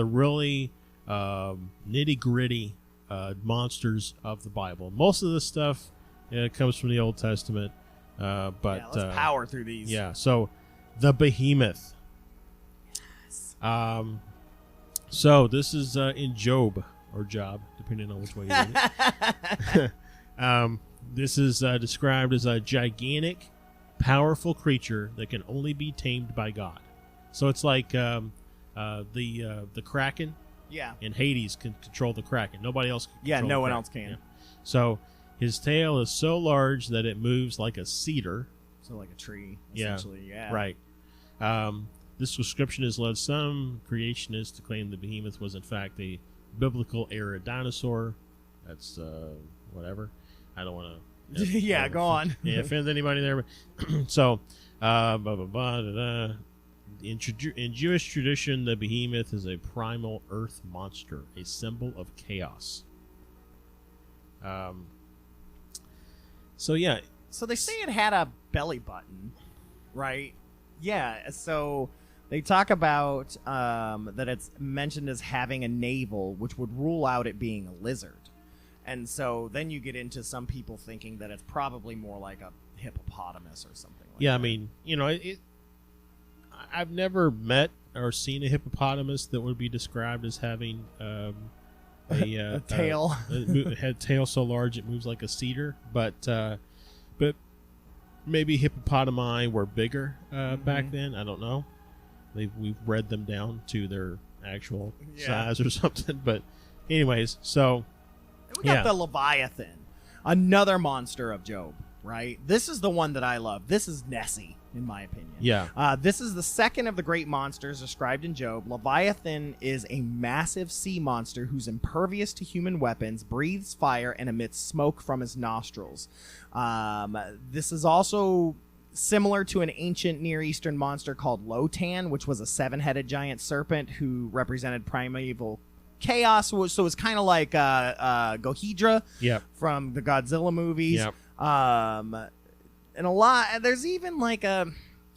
really nitty gritty monsters of the Bible. Most of this stuff comes from the Old Testament, but let's power through these. Yeah. So the Behemoth. So this is in Job, or Job, depending on which way you read it. This is described as a gigantic, powerful creature that can only be tamed by God. So it's like the Kraken. Yeah. And Hades can control the Kraken. Nobody else can control no the one Kraken. else can. Yeah. So his tail is so large that it moves like a cedar. So like a tree, essentially. Yeah. Right. This description has led some creationists to claim the behemoth was in fact a biblical era dinosaur. That's whatever. I don't want to. Yeah, go on. Yeah, offend anybody there. But so, blah, blah, blah, da, da. In Jewish tradition, the behemoth is a primal earth monster, a symbol of chaos. So yeah. So they say it had a belly button, right? Yeah. So they talk about that it's mentioned as having a navel, which would rule out it being a lizard. And so then you get into some people thinking that it's probably more like a hippopotamus or something like that. Yeah, I mean, I've never met or seen a hippopotamus that would be described as having a tail. It had tail so large it moves like a cedar, but maybe hippopotami were bigger back then. I don't know. We've bred them down to their actual size or something. But anyways, so we got the Leviathan, another monster of Job. Right, this is the one that I love. This is Nessie, in my opinion. Yeah. This is the second of the great monsters described in Job. Leviathan is a massive sea monster who's impervious to human weapons, breathes fire, and emits smoke from his nostrils. This is also similar to an ancient Near Eastern monster called Lotan, which was a 7-headed giant serpent who represented primeval chaos. So it's kind of like Gohedra from the Godzilla movies. Yep. And a lot, there's even like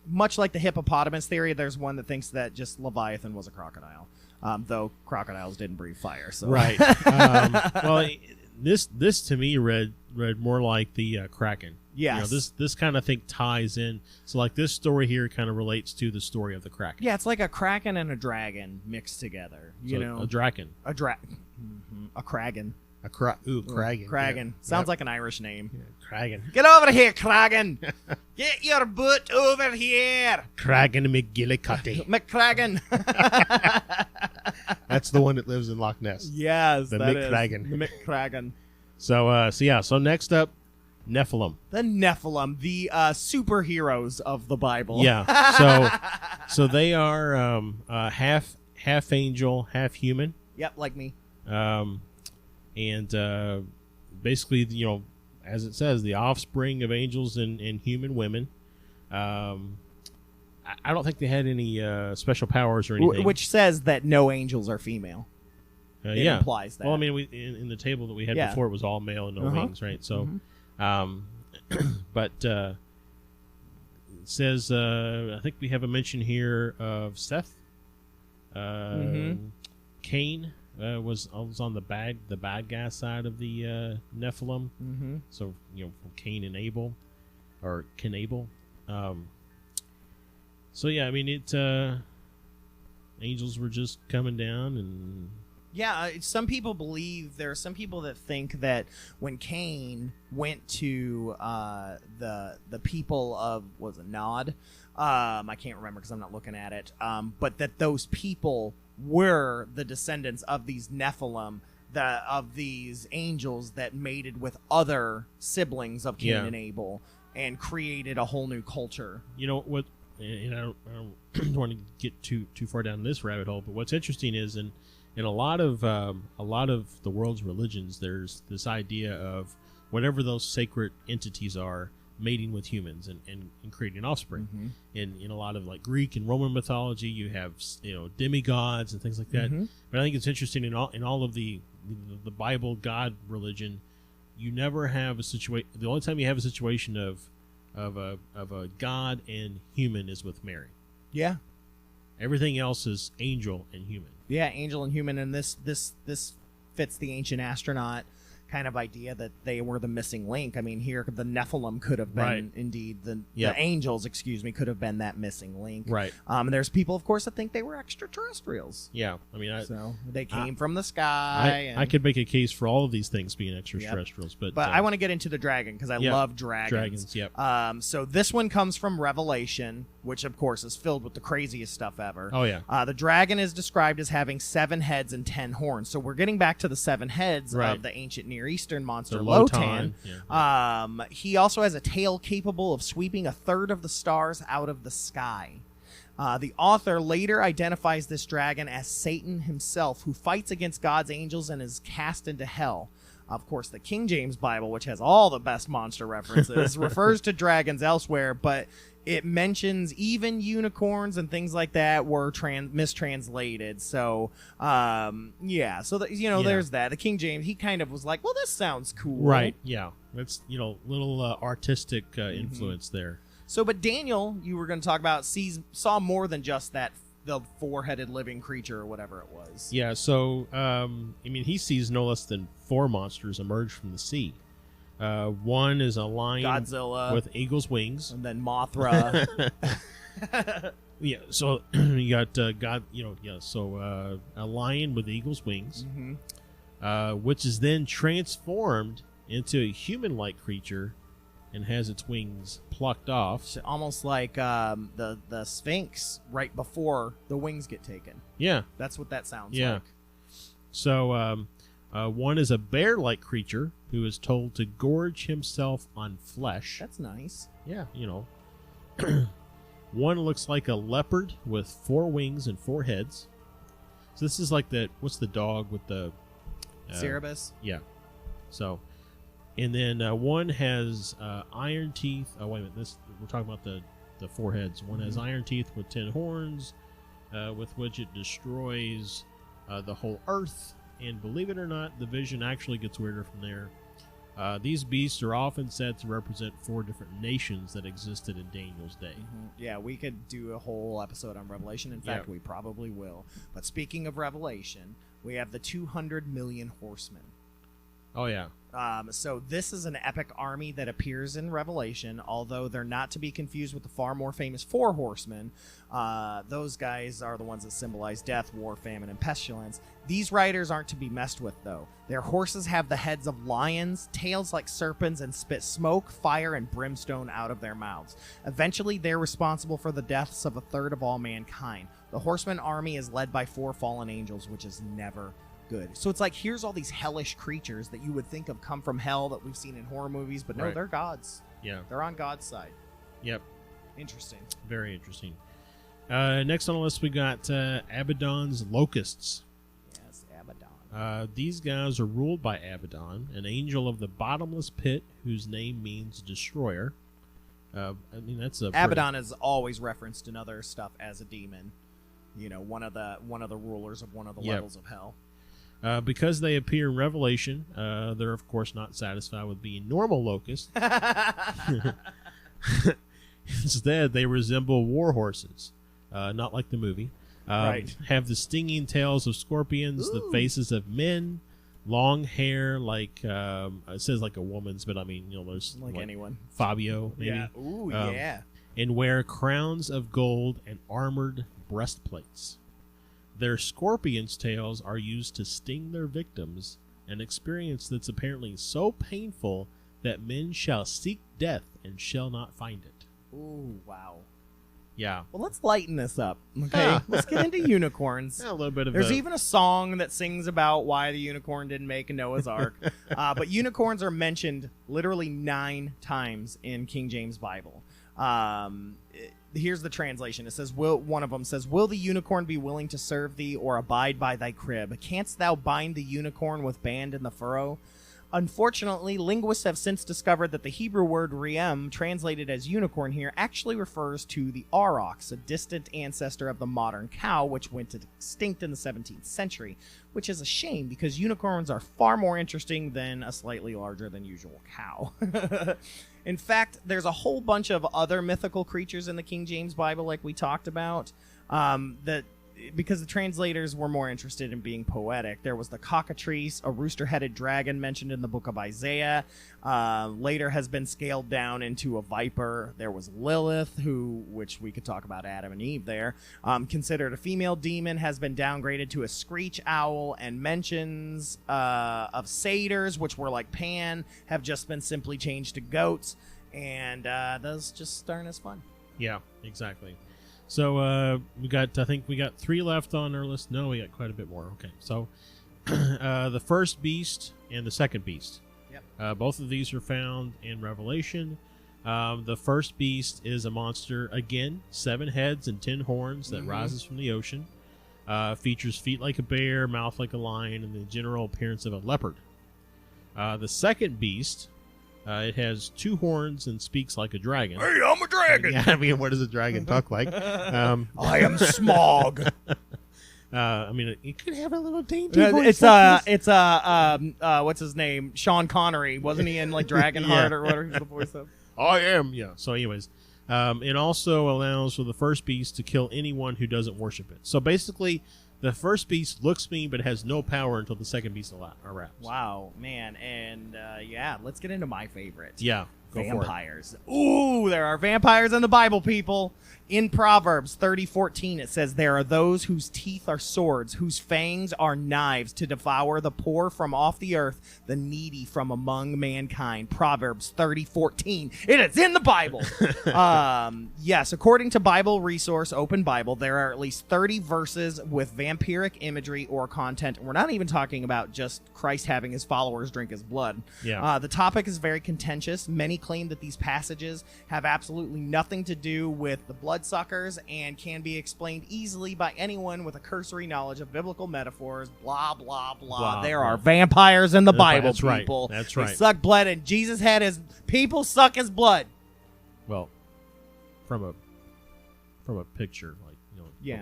much like the hippopotamus theory, there's one that thinks that just Leviathan was a crocodile, though crocodiles didn't breathe fire. So right. Well, this to me read more like the Kraken. Yes. This kind of thing ties in. So like this story here kind of relates to the story of the Kraken. Yeah, it's like a kraken and a dragon mixed together. A draken. A kraken. Kraken. Kraken. Yeah. Sounds like an Irish name. Yeah, Kraken. Get over here, Kraken. Get your butt over here. Kraken McGillicuddy. McCracken. That's the one that lives in Loch Ness. Yes, the that McCracken. is. The McCracken. So next up, Nephilim. The Nephilim, the superheroes of the Bible. Yeah. So they are half angel, half human. Yep, like me. And basically, as it says, the offspring of angels and human women. I don't think they had any special powers or anything. Which says that no angels are female. It implies that. Well, I mean, in the table that we had before, it was all male and no wings, right? So, but it says, I think we have a mention here of Seth. Cain was on the bad guy side of the Nephilim. So from Cain and Abel, or Abel. So yeah, I mean angels were just coming down and. Yeah, some people believe, there are some people that think that when Cain went to the people of, was it Nod? I can't remember because I'm not looking at it. But that those people were the descendants of these Nephilim, of these angels that mated with other siblings of Cain and Abel and created a whole new culture. You know what? And I don't want to get too far down this rabbit hole, but what's interesting is in a lot of the world's religions, there's this idea of whatever those sacred entities are mating with humans and creating offspring. In a lot of like Greek and Roman mythology, you have demigods and things like that. But I think it's interesting in all of the Bible God religion, you never have a situation. The only time you have a situation of a god and human is with Mary. Yeah. Everything else is angel and human. Yeah, angel and human, and this fits the ancient astronaut kind of idea that they were the missing link. I mean, here the Nephilim could have been Right. indeed the Yep. angels, excuse me, could have been that missing link. Right. And there's people, of course, that think they were extraterrestrials. Yeah. I mean, So they came from the sky. I could make a case for all of these things being extraterrestrials, but I want to get into the dragon because I yeah, love dragons. dragons, yep. So this one comes from Revelation, which of course is filled with the craziest stuff ever. Oh, yeah. The dragon is described as having 7 heads and 10 horns. So we're getting back to the 7 heads Right. of the ancient Near Eastern monster The Lotan. Lotan, He also has a tail capable of sweeping a third of the stars out of the sky. The author later identifies this dragon as Satan himself, who fights against God's angels and is cast into hell. Of course, the King James Bible, which has all the best monster references, refers to dragons elsewhere, but it mentions even unicorns and things like that were mistranslated. So, yeah. So, there's that. The King James, he kind of was like, well, this sounds cool. Right. Yeah. That's, little artistic influence there. So, but Daniel, you were going to talk about, saw more than just that, the 4-headed living creature or whatever it was. Yeah. So, he sees no less than 4 monsters emerge from the sea. One is a lion Godzilla with eagle's wings. and then Mothra. Yeah, so you got a lion with eagle's wings, which is then transformed into a human-like creature and has its wings plucked off. So almost like the Sphinx right before the wings get taken. Yeah, That's what that sounds yeah. like. So one is a bear-like creature who is told to gorge himself on flesh. That's nice. Yeah, One looks like a leopard with 4 wings and 4 heads. So this is like what's the dog with the... Cerebus? Yeah. So, and then one has iron teeth. Oh, wait a minute. We're talking about the 4 heads. One has iron teeth with 10 horns, with which it destroys the whole earth. And believe it or not, the vision actually gets weirder from there. These beasts are often said to represent 4 different nations that existed in Daniel's day. Yeah, we could do a whole episode on Revelation. In fact, we probably will. But speaking of Revelation, we have the 200 million horsemen. Oh, yeah. So this is an epic army that appears in Revelation, although they're not to be confused with the far more famous 4 horsemen. Those guys are the ones that symbolize death, war, famine, and pestilence. These riders aren't to be messed with, though. Their horses have the heads of lions, tails like serpents, and spit smoke, fire, and brimstone out of their mouths. Eventually, they're responsible for the deaths of a third of all mankind. The horseman army is led by 4 fallen angels, which is never good. So it's like, here's all these hellish creatures that you would think of come from hell that we've seen in horror movies, but no, Right. they're gods. Yeah. They're on God's side. Yep. Interesting. Very interesting. Next on the list, we got Abaddon's locusts. Yes, Abaddon. These guys are ruled by Abaddon, an angel of the bottomless pit whose name means destroyer. That's a Abaddon is always referenced in other stuff as a demon. One of the rulers of one of the levels of hell. Because they appear in Revelation, they're of course not satisfied with being normal locusts. Instead, they resemble war horses, not like the movie. Right. Have the stinging tails of scorpions, the faces of men, long hair like it says like a woman's, but there's Like anyone. Fabio maybe. Yeah. Ooh, yeah. And wear crowns of gold and armored breastplates. Their scorpion's tails are used to sting their victims, an experience that's apparently so painful that men shall seek death and shall not find it. Ooh, wow. Yeah. Well, let's lighten this up, okay? Let's get into unicorns. A little bit of There's even a song that sings about why the unicorn didn't make a Noah's Ark. But unicorns are mentioned literally 9 times in King James Bible. Here's the translation. It says, one of them says, "Will the unicorn be willing to serve thee or abide by thy crib? Canst thou bind the unicorn with band in the furrow?" Unfortunately, linguists have since discovered that the Hebrew word riem, translated as unicorn here, actually refers to the aurochs, a distant ancestor of the modern cow, which went extinct in the 17th century, which is a shame because unicorns are far more interesting than a slightly larger than usual cow. In fact, there's a whole bunch of other mythical creatures in the King James Bible, like we talked about, that because the translators were more interested in being poetic. There was the cockatrice, a rooster-headed dragon mentioned in the book of Isaiah. Later has been scaled down into a viper. There was Lilith, which we could talk about Adam and Eve there, considered a female demon, has been downgraded to a screech owl, and mentions of satyrs, which were like Pan, have just been simply changed to goats, and those just aren't as fun. Yeah, exactly. So I think we got 3 left on our list. No, we got quite a bit more. Okay, so the first beast and the second beast. Yep. Both of these are found in Revelation. The first beast is a monster, again, 7 heads and 10 horns that rises from the ocean. Features feet like a bear, mouth like a lion, and the general appearance of a leopard. The second beast, it has 2 horns and speaks like a dragon. Hey, I'm a dragon! Yeah, I mean, what does a dragon talk like? I am Smog. I mean, it could have a little dainty voice. It's what's his name? Sean Connery. Wasn't he in like Dragonheart or whatever the voice of? I am, yeah. So anyways, it also allows for the first beast to kill anyone who doesn't worship it. So basically, the first beast looks mean but has no power until the second beast arrives. Wow, man. And yeah, let's get into my favorite. Yeah, go vampires. Ooh, there are vampires in the Bible, people. In Proverbs 30:14, it says, "There are those whose teeth are swords, whose fangs are knives, to devour the poor from off the earth, the needy from among mankind." Proverbs 30:14. It is in the Bible. Yes, according to Bible Resource Open Bible, there are at least 30 verses with vampiric imagery or content. We're not even talking about just Christ having his followers drink his blood. Yeah. The topic is very contentious. Many claim that these passages have absolutely nothing to do with the bloodsuckers and can be explained easily by anyone with a cursory knowledge of biblical metaphors. Blah, blah, blah. There are vampires in the Bible, that's people. Right. That's right. They suck blood, and Jesus had his people suck his blood. Well, from a picture, like,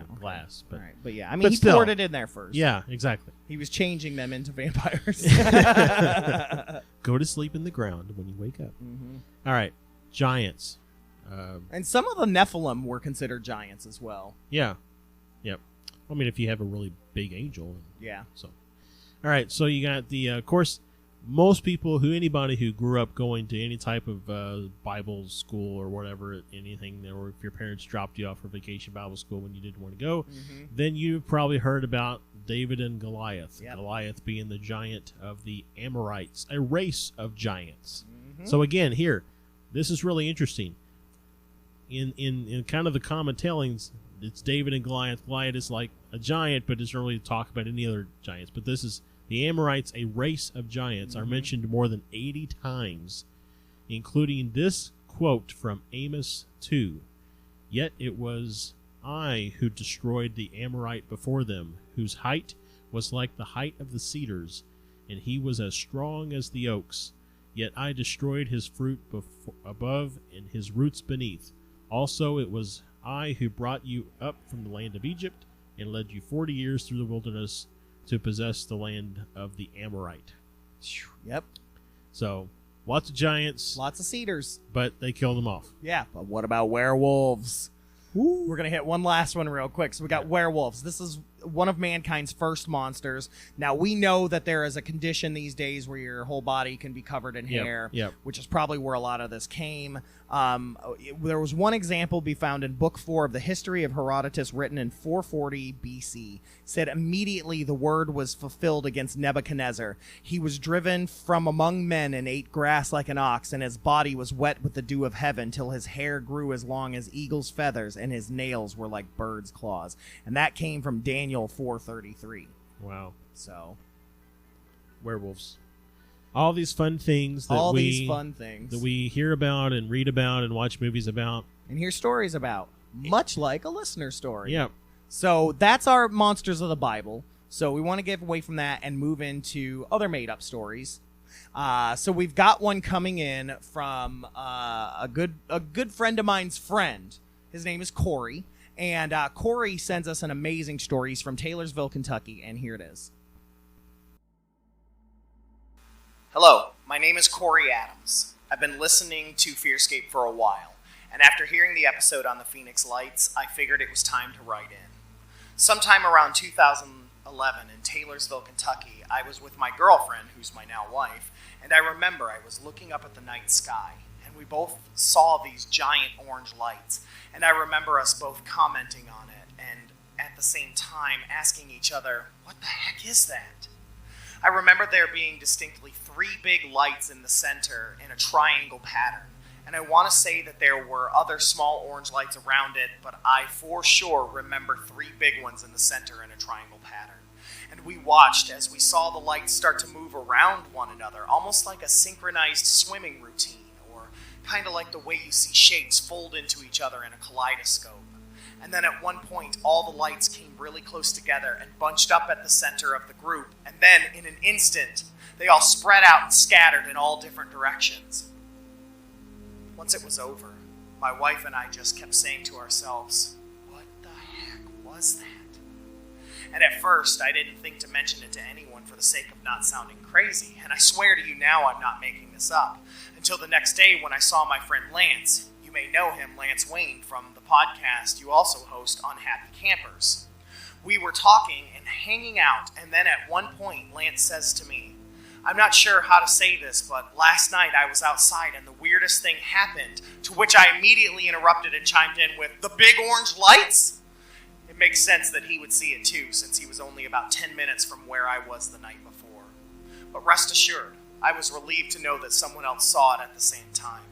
from glass. But, right. But yeah, I mean, he still, poured it in there first. Yeah, exactly. He was changing them into vampires. Go to sleep in the ground when you wake up. Mm-hmm. All right, giants. And some of the Nephilim were considered giants as well. Yeah. Yep. I mean, if you have a really big angel. Yeah. So, all right. So you got the, of course, anybody who grew up going to any type of Bible school or whatever, anything, or if your parents dropped you off for vacation Bible school when you didn't want to go, then you've probably heard about David and Goliath. Yep. Goliath being the giant of the Amorites, a race of giants. Mm-hmm. So again, here, this is really interesting. In kind of the common tellings, it's David and Goliath. Goliath is like a giant, but doesn't really talk about any other giants. But this is the Amorites, a race of giants, are mentioned more than 80 times, including this quote from Amos 2. "Yet it was I who destroyed the Amorite before them, whose height was like the height of the cedars, and he was as strong as the oaks. Yet I destroyed his fruit above and his roots beneath. Also it was I who brought you up from the land of Egypt and led you 40 years through the wilderness to possess the land of the Amorite." Yep. So, lots of giants. Lots of cedars. But they killed them off. Yeah, but what about werewolves? Ooh. We're going to hit one last one real quick. So we got werewolves. This is one of mankind's first monsters. Now, we know that there is a condition these days where your whole body can be covered in hair, which is probably where a lot of this came. There was one example be found in Book 4 of the History of Herodotus, written in 440 BC. Said immediately the word was fulfilled against Nebuchadnezzar. He was driven from among men and ate grass like an ox, and his body was wet with the dew of heaven, till his hair grew as long as eagle's feathers, and his nails were like bird's claws. And that came from Daniel 4:33. Wow. So, werewolves. All these fun things that we hear about and read about and watch movies about. And hear stories about. Much like a listener story. Yeah. So that's our monsters of the Bible. So we want to get away from that and move into other made-up stories. So we've got one coming in from a good friend of mine's friend. His name is Corey. And Corey sends us an amazing story. He's from Taylorsville, Kentucky. And here it is. Hello, my name is Corey Adams. I've been listening to FearScape for a while, and after hearing the episode on the Phoenix Lights, I figured it was time to write in. Sometime around 2011 in Taylorsville, Kentucky, I was with my girlfriend, who's my now wife, and I remember I was looking up at the night sky, and we both saw these giant orange lights, and I remember us both commenting on it, and at the same time asking each other, what the heck is that? I remember there being distinctly 3 big lights in the center in a triangle pattern. And I want to say that there were other small orange lights around it, but I for sure remember 3 big ones in the center in a triangle pattern. And we watched as we saw the lights start to move around one another, almost like a synchronized swimming routine, or kind of like the way you see shapes fold into each other in a kaleidoscope. And then at one point, all the lights came really close together and bunched up at the center of the group. And then, in an instant, they all spread out and scattered in all different directions. Once it was over, my wife and I just kept saying to ourselves, what the heck was that? And at first, I didn't think to mention it to anyone for the sake of not sounding crazy. And I swear to you now I'm not making this up. Until the next day when I saw my friend Lance. You may know him, Lance Wayne, from the podcast you also host on Happy Campers. We were talking and hanging out, and then at one point, Lance says to me, I'm not sure how to say this, but last night I was outside and the weirdest thing happened, to which I immediately interrupted and chimed in with, the big orange lights? It makes sense that he would see it too, since he was only about 10 minutes from where I was the night before. But rest assured, I was relieved to know that someone else saw it at the same time.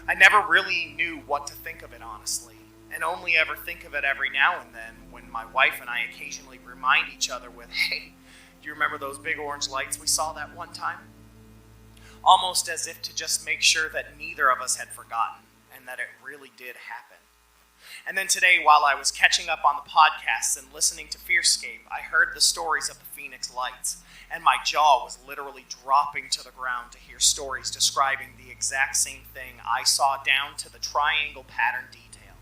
I never really knew what to think of it, honestly, and only ever think of it every now and then when my wife and I occasionally remind each other with, hey, do you remember those big orange lights we saw that one time? Almost as if to just make sure that neither of us had forgotten and that it really did happen. And then today, while I was catching up on the podcasts and listening to FearScape, I heard the stories of the Phoenix Lights, and my jaw was literally dropping to the ground to hear stories describing the exact same thing I saw down to the triangle pattern detail.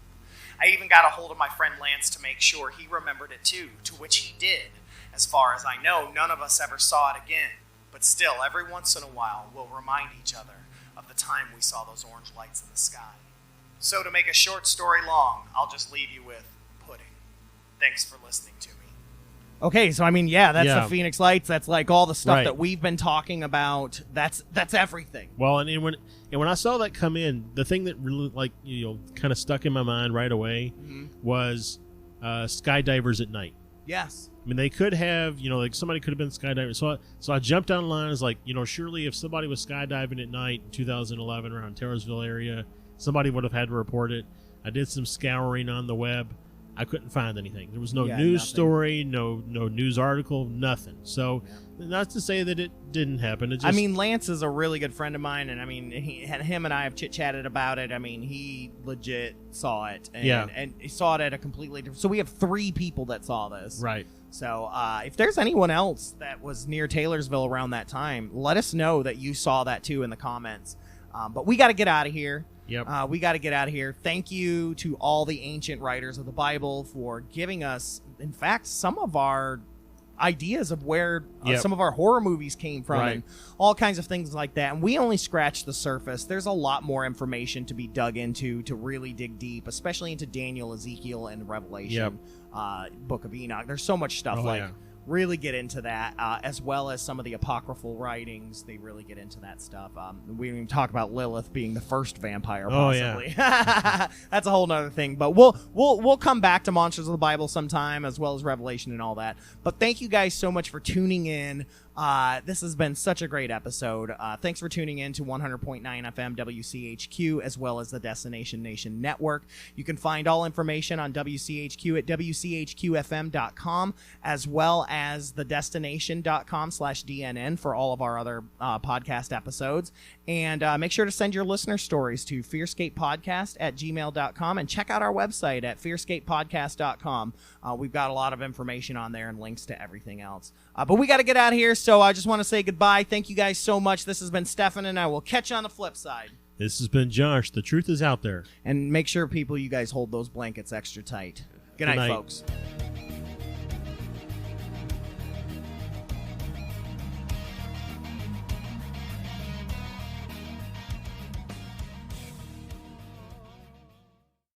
I even got a hold of my friend Lance to make sure he remembered it too, to which he did. As far as I know, none of us ever saw it again, but still, every once in a while, we'll remind each other of the time we saw those orange lights in the sky. So to make a short story long, I'll just leave you with pudding. Thanks for listening to me. Okay, so I mean, that's the Phoenix Lights. That's like all the stuff that we've been talking about. That's everything. Well, and when I saw that come in, the thing that really kind of stuck in my mind right away was skydivers at night. Yes. I mean, they could have, somebody could have been skydiving. So I jumped online. I was like, surely if somebody was skydiving at night in 2011 around Taylorsville area, somebody would have had to report it. I did some scouring on the web. I couldn't find anything. There was no news story, no news article, nothing. So, not to say that it didn't happen. It just, Lance is a really good friend of mine, and him and I have chit-chatted about it. He legit saw it, and he saw it at a completely different. So we have 3 people that saw this, right? So if there's anyone else that was near Taylorsville around that time, let us know that you saw that too in the comments. But we got to get out of here. Yep. We got to get out of here. Thank you to all the ancient writers of the Bible for giving us, in fact, some of our ideas of where some of our horror movies came from and all kinds of things like that. And we only scratched the surface. There's a lot more information to be dug into to really dig deep, especially into Daniel, Ezekiel, and Revelation, Book of Enoch. There's so much stuff really get into that, as well as some of the apocryphal writings. They really get into that stuff. We didn't even talk about Lilith being the first vampire, possibly. That's a whole nother thing. But we'll come back to Monsters of the Bible sometime, as well as Revelation and all that. But thank you guys so much for tuning in. This has been such a great episode. Thanks for tuning in to 100.9 FM WCHQ, as well as the Destination Nation Network. You can find all information on WCHQ at WCHQFM.com, as well as thedestination.com/DNN for all of our other podcast episodes. And make sure to send your listener stories to fearscapepodcast@gmail.com, and check out our website at fearscapepodcast.com. We've got a lot of information on there and links to everything else. But we got to get out of here, so I just want to say goodbye. Thank you guys so much. This has been Stefan, and I will catch you on the flip side. This has been Josh. The truth is out there. And make sure, people, you guys hold those blankets extra tight. Good night, folks.